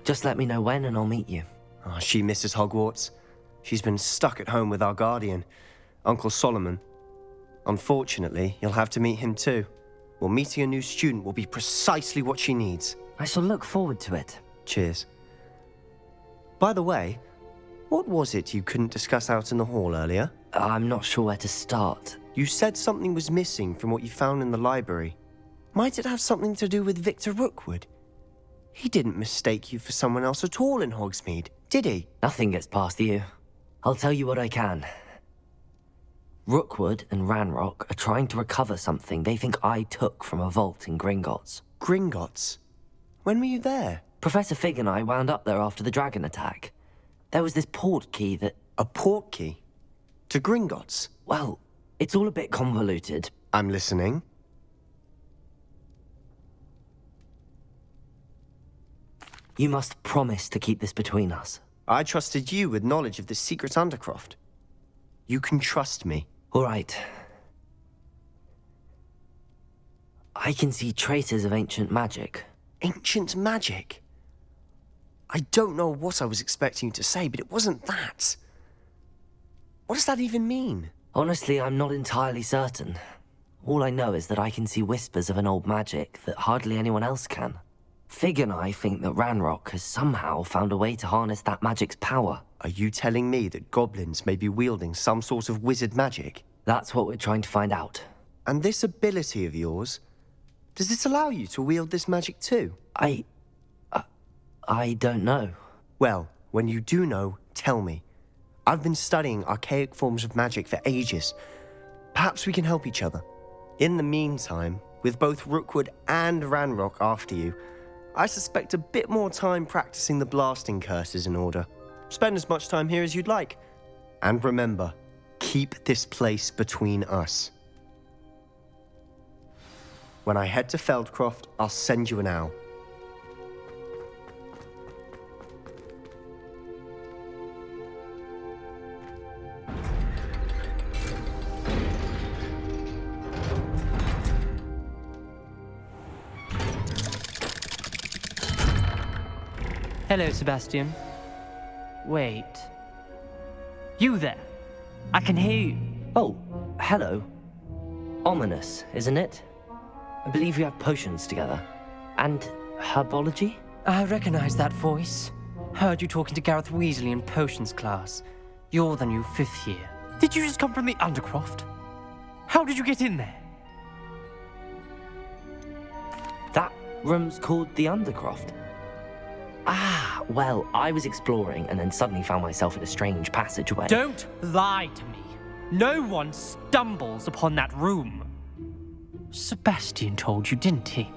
Just let me know when and I'll meet you. Oh, she misses Hogwarts. She's been stuck at home with our guardian, Uncle Solomon. Unfortunately, you'll have to meet him too. Well, meeting a new student will be precisely what she needs. I shall look forward to it. Cheers. By the way, what was it you couldn't discuss out in the hall earlier? I'm not sure where to start. You said something was missing from what you found in the library. Might it have something to do with Victor Rookwood? He didn't mistake you for someone else at all in Hogsmeade, did he? Nothing gets past you. I'll tell you what I can. Rookwood and Ranrock are trying to recover something they think I took from a vault in Gringotts. Gringotts? When were you there? Professor Fig and I wound up there after the dragon attack. There was this port key that... A port key? To Gringotts? Well, it's all a bit convoluted. I'm listening. You must promise to keep this between us. I trusted you with knowledge of this secret Undercroft. You can trust me. All right. I can see traces of ancient magic. Ancient magic? I don't know what I was expecting you to say, but it wasn't that. What does that even mean? Honestly, I'm not entirely certain. All I know is that I can see whispers of an old magic that hardly anyone else can. Fig and I think that Ranrock has somehow found a way to harness that magic's power. Are you telling me that goblins may be wielding some sort of wizard magic? That's what we're trying to find out. And this ability of yours, does it allow you to wield this magic too? I don't know. Well, when you do know, tell me. I've been studying archaic forms of magic for ages. Perhaps we can help each other. In the meantime, with both Rookwood and Ranrock after you, I suspect a bit more time practicing the blasting curse is in order. Spend as much time here as you'd like. And remember, keep this place between us. When I head to Feldcroft, I'll send you an owl. Hello, Sebastian. Wait. You there? I can hear you. Oh, hello. Ominous, isn't it? I believe we have potions together. And herbology? I recognize that voice. Heard you talking to Gareth Weasley in potions class. You're the new 5th year. Did you just come from the Undercroft? How did you get in there? That room's called the Undercroft. Ah, well, I was exploring and then suddenly found myself in a strange passageway. Don't lie to me. No one stumbles upon that room. Sebastian told you, didn't he?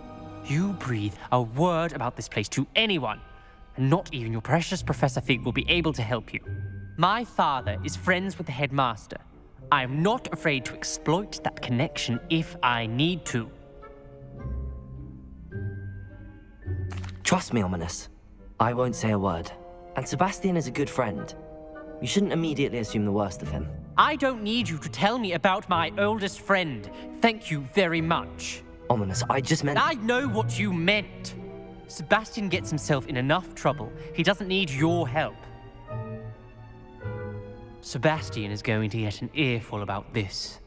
You breathe a word about this place to anyone, and not even your precious Professor Fig will be able to help you. My father is friends with the headmaster. I am not afraid to exploit that connection if I need to. Trust me, Ominous. I won't say a word. And Sebastian is a good friend. You shouldn't immediately assume the worst of him. I don't need you to tell me about my oldest friend. Thank you very much. Ominous, I just meant... I know what you meant. Sebastian gets himself in enough trouble. He doesn't need your help. Sebastian is going to get an earful about this.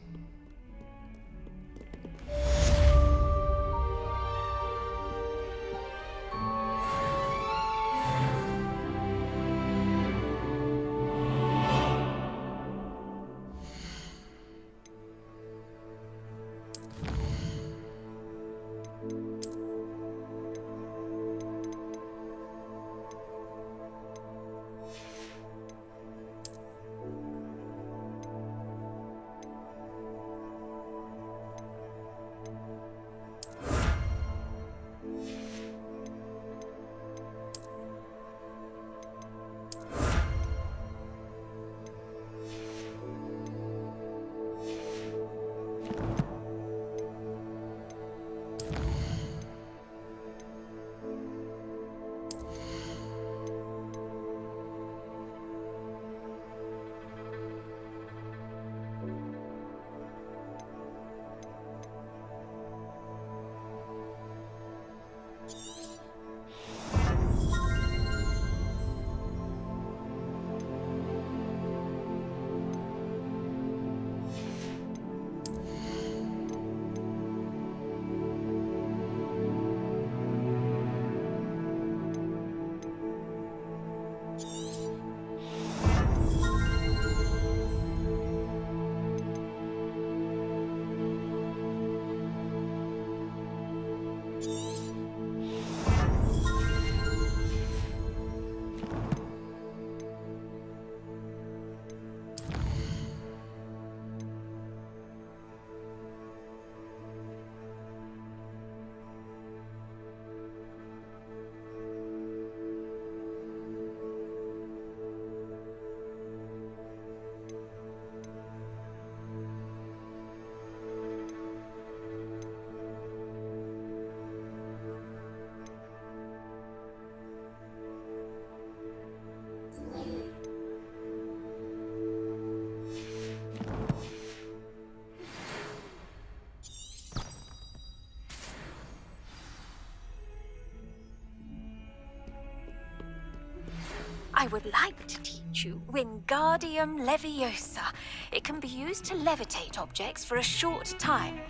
I would like to teach you Wingardium Leviosa. It can be used to levitate objects for a short time.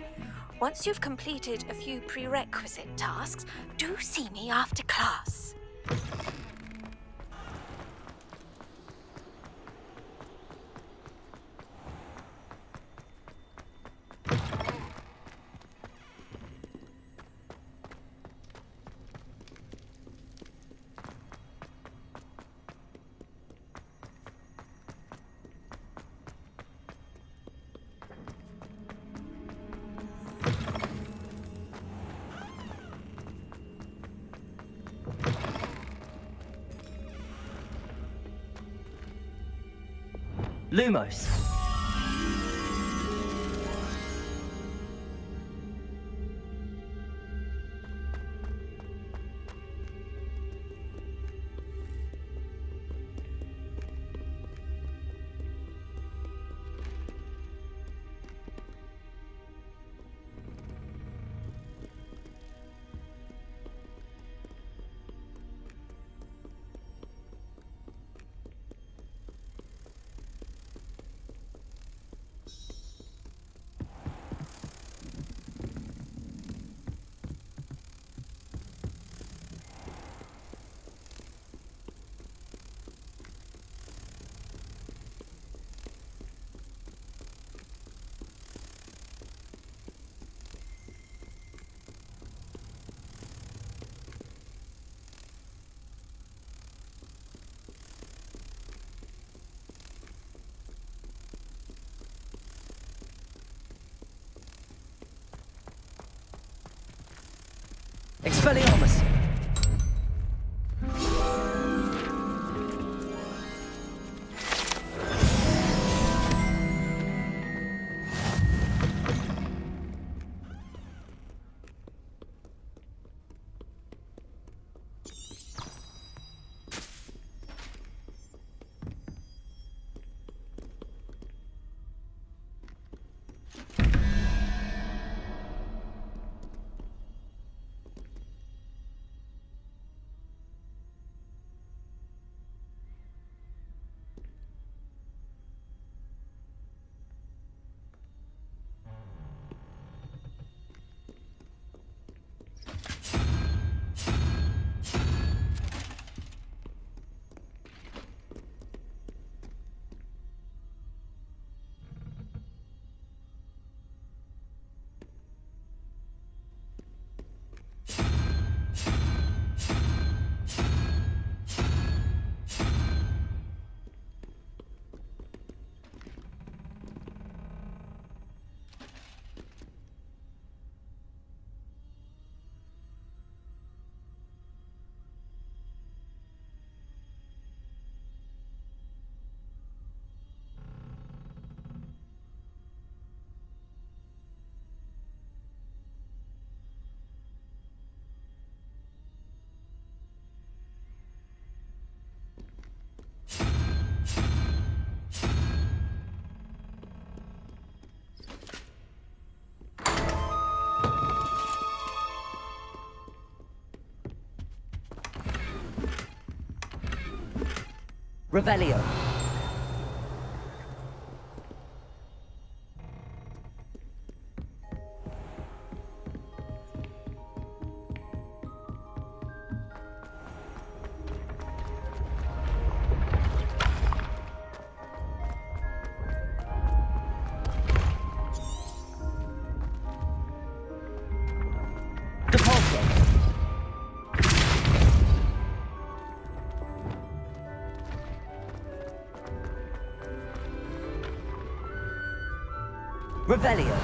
Once you've completed a few prerequisite tasks, do see me after class. Lumos. Expelliarmus! Revelio. Revelio.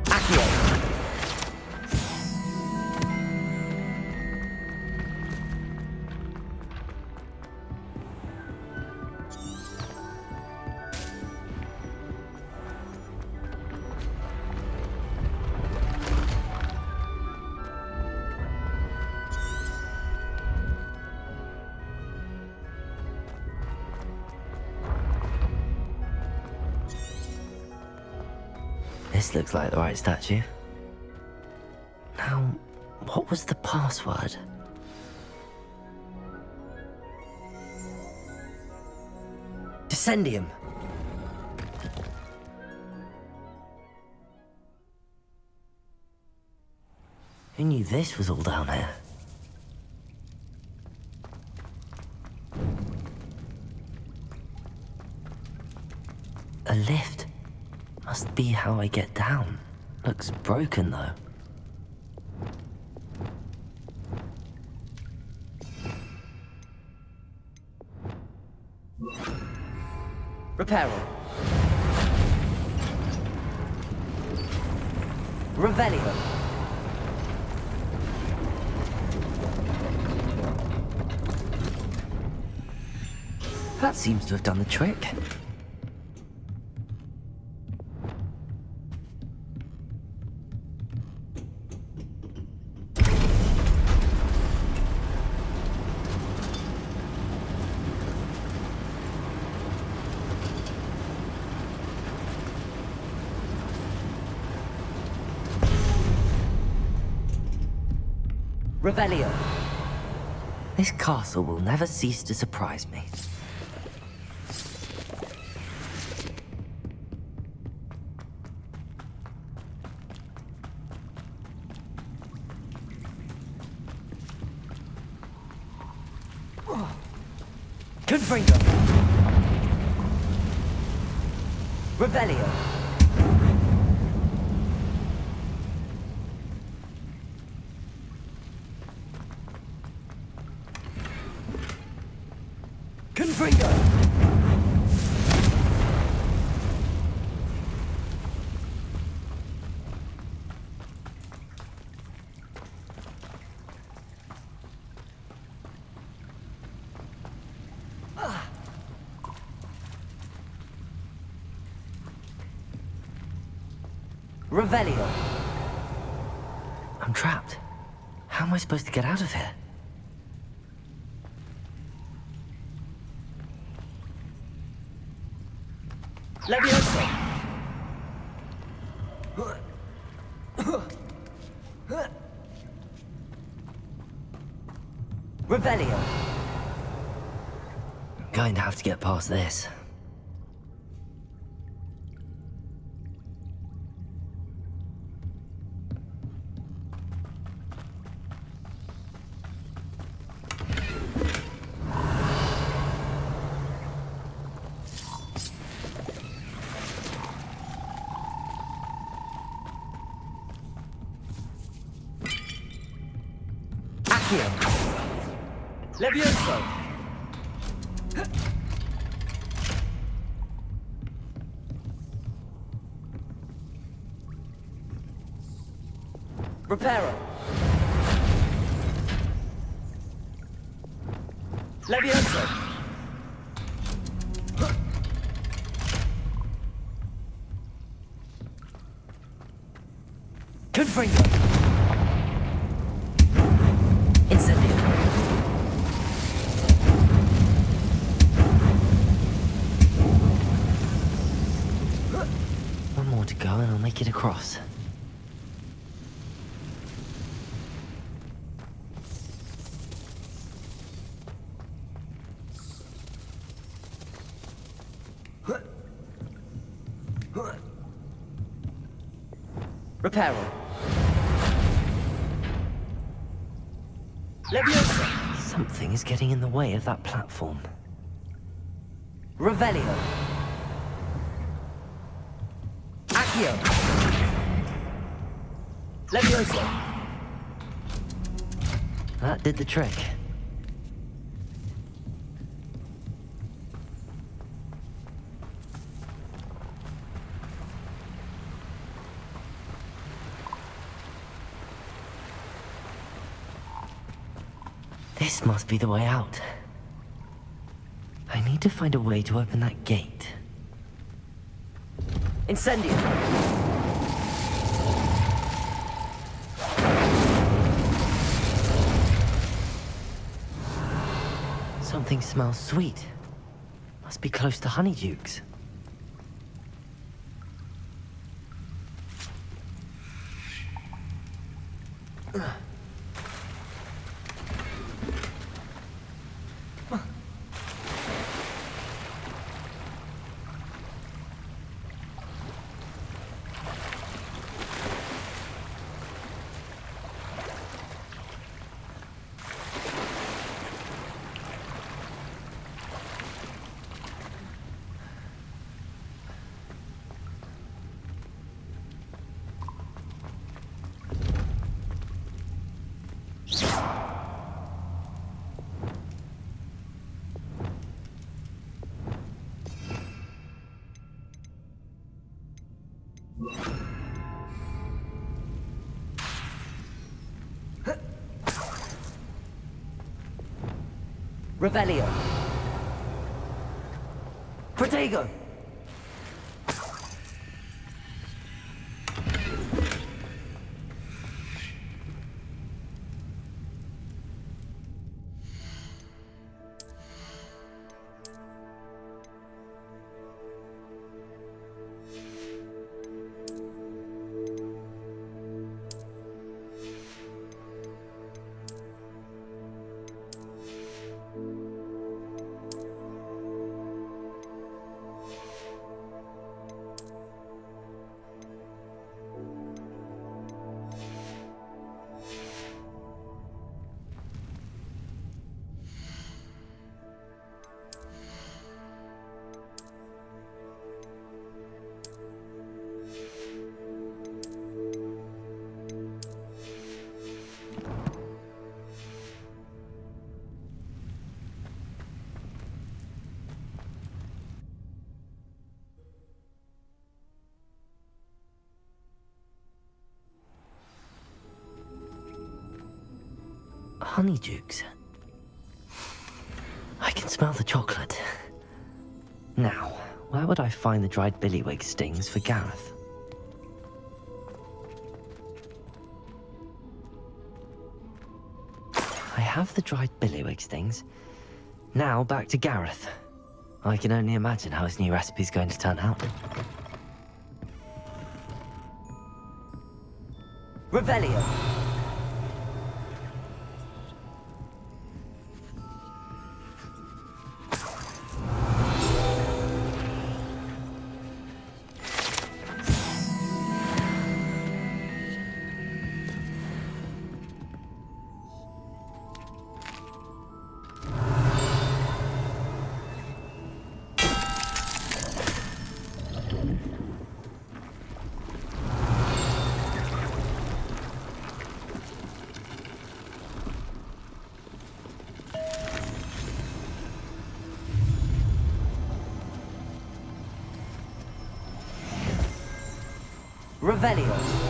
Accio. This looks like the right statue. Now, what was the password? Descendium. Who knew this was all down here? A lift. Must be how I get down. Looks broken, though. Reparo. Revelio. That seems to have done the trick. Revelio. This castle will never cease to surprise me. Gryffindor. Revelio. Gryffindor. Revelio. I'm trapped. How am I supposed to get out of here? Leviosa. Revelio. I'm going to have to get past this. Levioso! Reparo! Levioso! Confringo! Incendio! One more to go and I'll make it across. Reparo. Leviosa! Something is getting in the way of that platform. Revelio. Accio. Leviosa. That did the trick. This must be the way out. I need to find a way to open that gate. Incendio! Something smells sweet. Must be close to Honeydukes. Revelio. Protego. Honeydukes. I can smell the chocolate. Now, where would I find the dried billywig stings for Gareth? I have the dried billywig stings. Now back to Gareth. I can only imagine how his new recipe's going to turn out. Revelio. Revelio.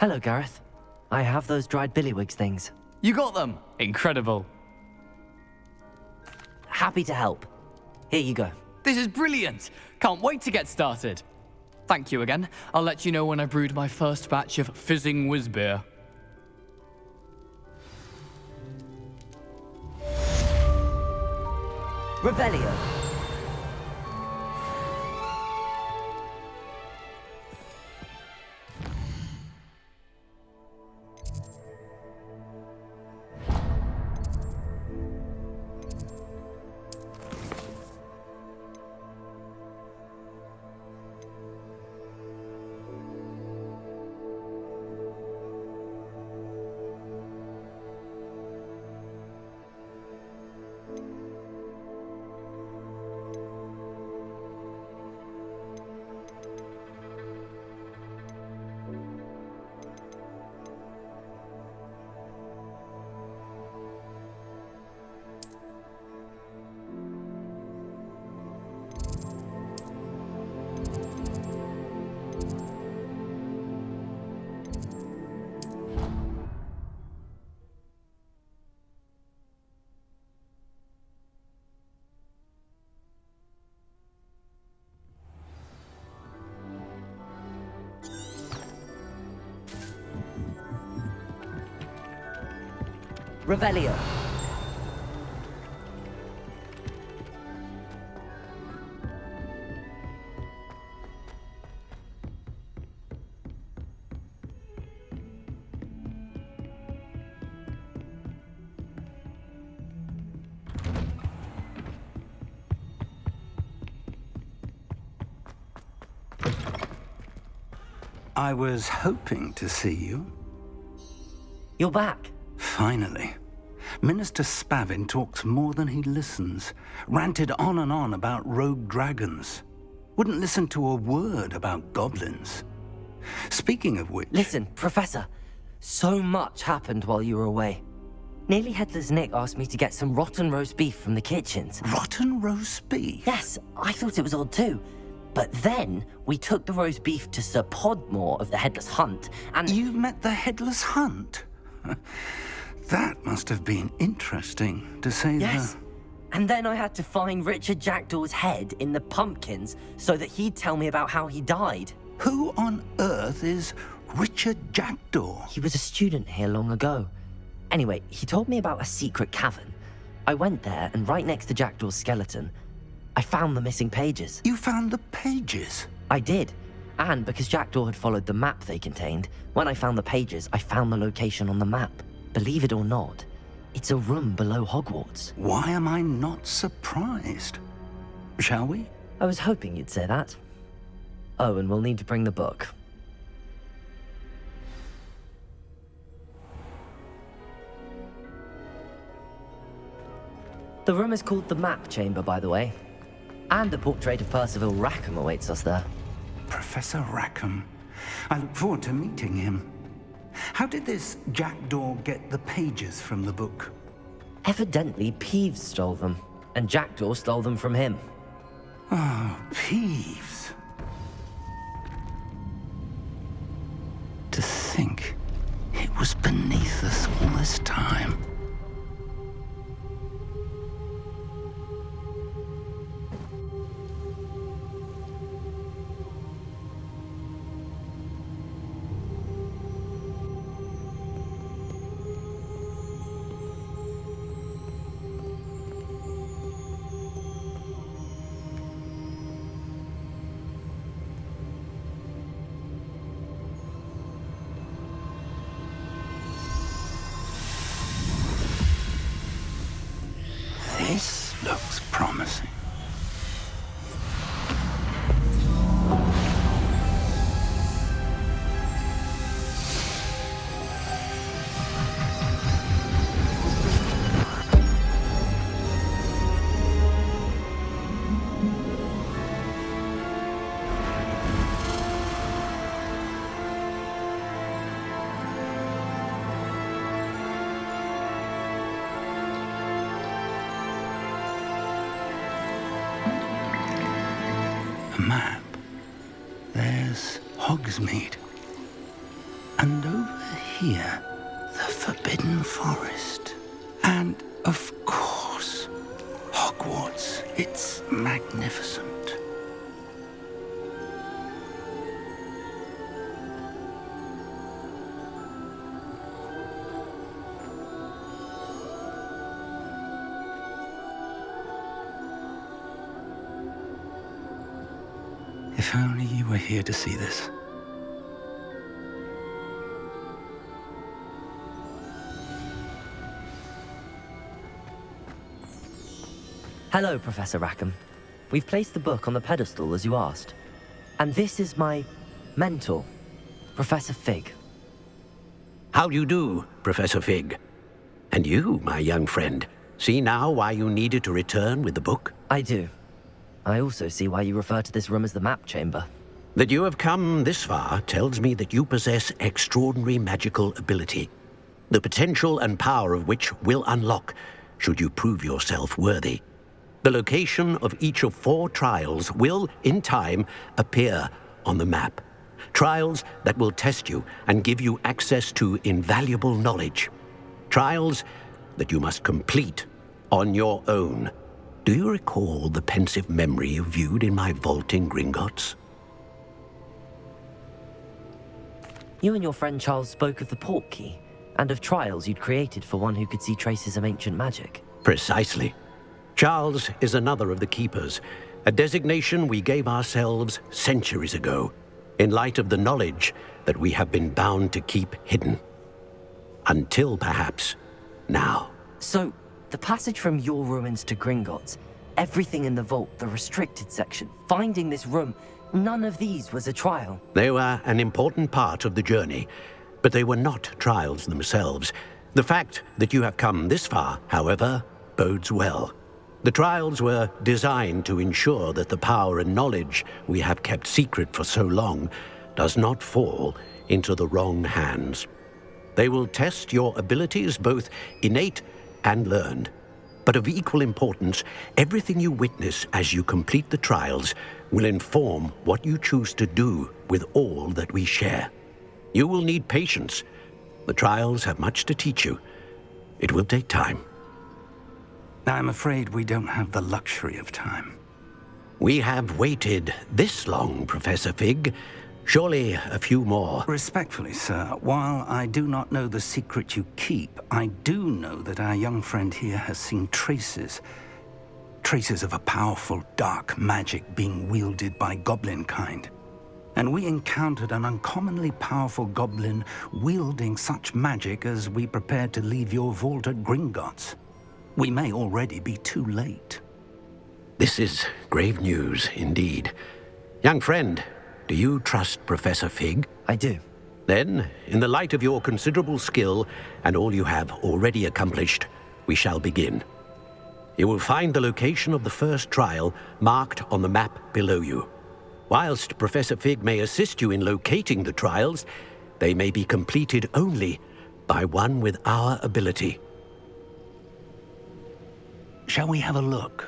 Hello, Gareth. I have those dried billywigs things. You got them? Incredible. Happy to help. Here you go. This is brilliant. Can't wait to get started. Thank you again. I'll let you know when I've brewed my first batch of fizzing whiz beer. Revelio. Revelio. I was hoping to see you. You're back. Finally. Minister Spavin talks more than he listens. Ranted on and on about rogue dragons. Wouldn't listen to a word about goblins. Speaking of which... Listen, Professor. So much happened while you were away. Nearly Headless Nick asked me to get some rotten roast beef from the kitchens. Rotten roast beef? Yes, I thought it was odd too. But then we took the roast beef to Sir Podmore of the Headless Hunt, and... You met the Headless Hunt? That must have been interesting, to say the... Yes. And then I had to find Richard Jackdaw's head in the pumpkins so that he'd tell me about how he died. Who on earth is Richard Jackdaw? He was a student here long ago. Anyway, he told me about a secret cavern. I went there, and right next to Jackdaw's skeleton, I found the missing pages. You found the pages? I did. And because Jackdaw had followed the map they contained, when I found the pages, I found the location on the map. Believe it or not, it's a room below Hogwarts. Why am I not surprised? Shall we? I was hoping you'd say that. Oh, and we'll need to bring the book. The room is called the Map Chamber, by the way. And a portrait of Percival Rackham awaits us there. Professor Rackham. I look forward to meeting him. How did this Jackdaw get the pages from the book? Evidently, Peeves stole them, and Jackdaw stole them from him. Oh, Peeves. To think it was beneath us all this time. This looks promising. Map. There's Hogsmeade. And over here, the Forbidden Forest. And, of course, Hogwarts. It's magnificent. If only you were here to see this. Hello, Professor Rackham. We've placed the book on the pedestal as you asked. And this is my mentor, Professor Fig. How do you do, Professor Fig? And you, my young friend, see now why you needed to return with the book? I do. I also see why you refer to this room as the map chamber. That you have come this far tells me that you possess extraordinary magical ability, the potential and power of which will unlock should you prove yourself worthy. The location of each of 4 trials will, in time, appear on the map. Trials that will test you and give you access to invaluable knowledge. Trials that you must complete on your own. Do you recall the pensive memory you viewed in my vault in Gringotts? You and your friend Charles spoke of the port key, and of trials you'd created for one who could see traces of ancient magic. Precisely. Charles is another of the Keepers, a designation we gave ourselves centuries ago, in light of the knowledge that we have been bound to keep hidden. Until, perhaps, now. So, the passage from your ruins to Gringotts, everything in the vault, the restricted section, finding this room, none of these was a trial. They were an important part of the journey, but they were not trials themselves. The fact that you have come this far, however, bodes well. The trials were designed to ensure that the power and knowledge we have kept secret for so long does not fall into the wrong hands. They will test your abilities, both innate and learned. But of equal importance, everything you witness as you complete the trials will inform what you choose to do with all that we share. You will need patience. The trials have much to teach you. It will take time. I'm afraid we don't have the luxury of time. We have waited this long, Professor Fig. Surely a few more. Respectfully, sir, while I do not know the secret you keep, I do know that our young friend here has seen traces of a powerful dark magic being wielded by goblin kind. And we encountered an uncommonly powerful goblin wielding such magic as we prepared to leave your vault at Gringotts. We may already be too late. This is grave news indeed. Young friend, do you trust Professor Fig? I do. Then, in the light of your considerable skill and all you have already accomplished, we shall begin. You will find the location of the first trial marked on the map below you. Whilst Professor Fig may assist you in locating the trials, they may be completed only by one with our ability. Shall we have a look?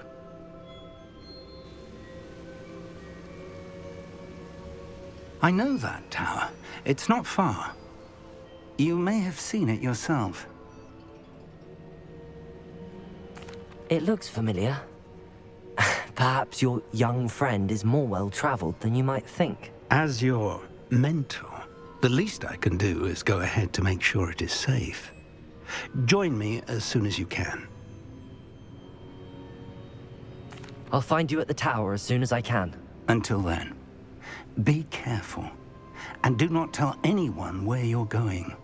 I know that tower. It's not far. You may have seen it yourself. It looks familiar. Perhaps your young friend is more well-traveled than you might think. As your mentor, the least I can do is go ahead to make sure it is safe. Join me as soon as you can. I'll find you at the tower as soon as I can. Until then, be careful, and do not tell anyone where you're going.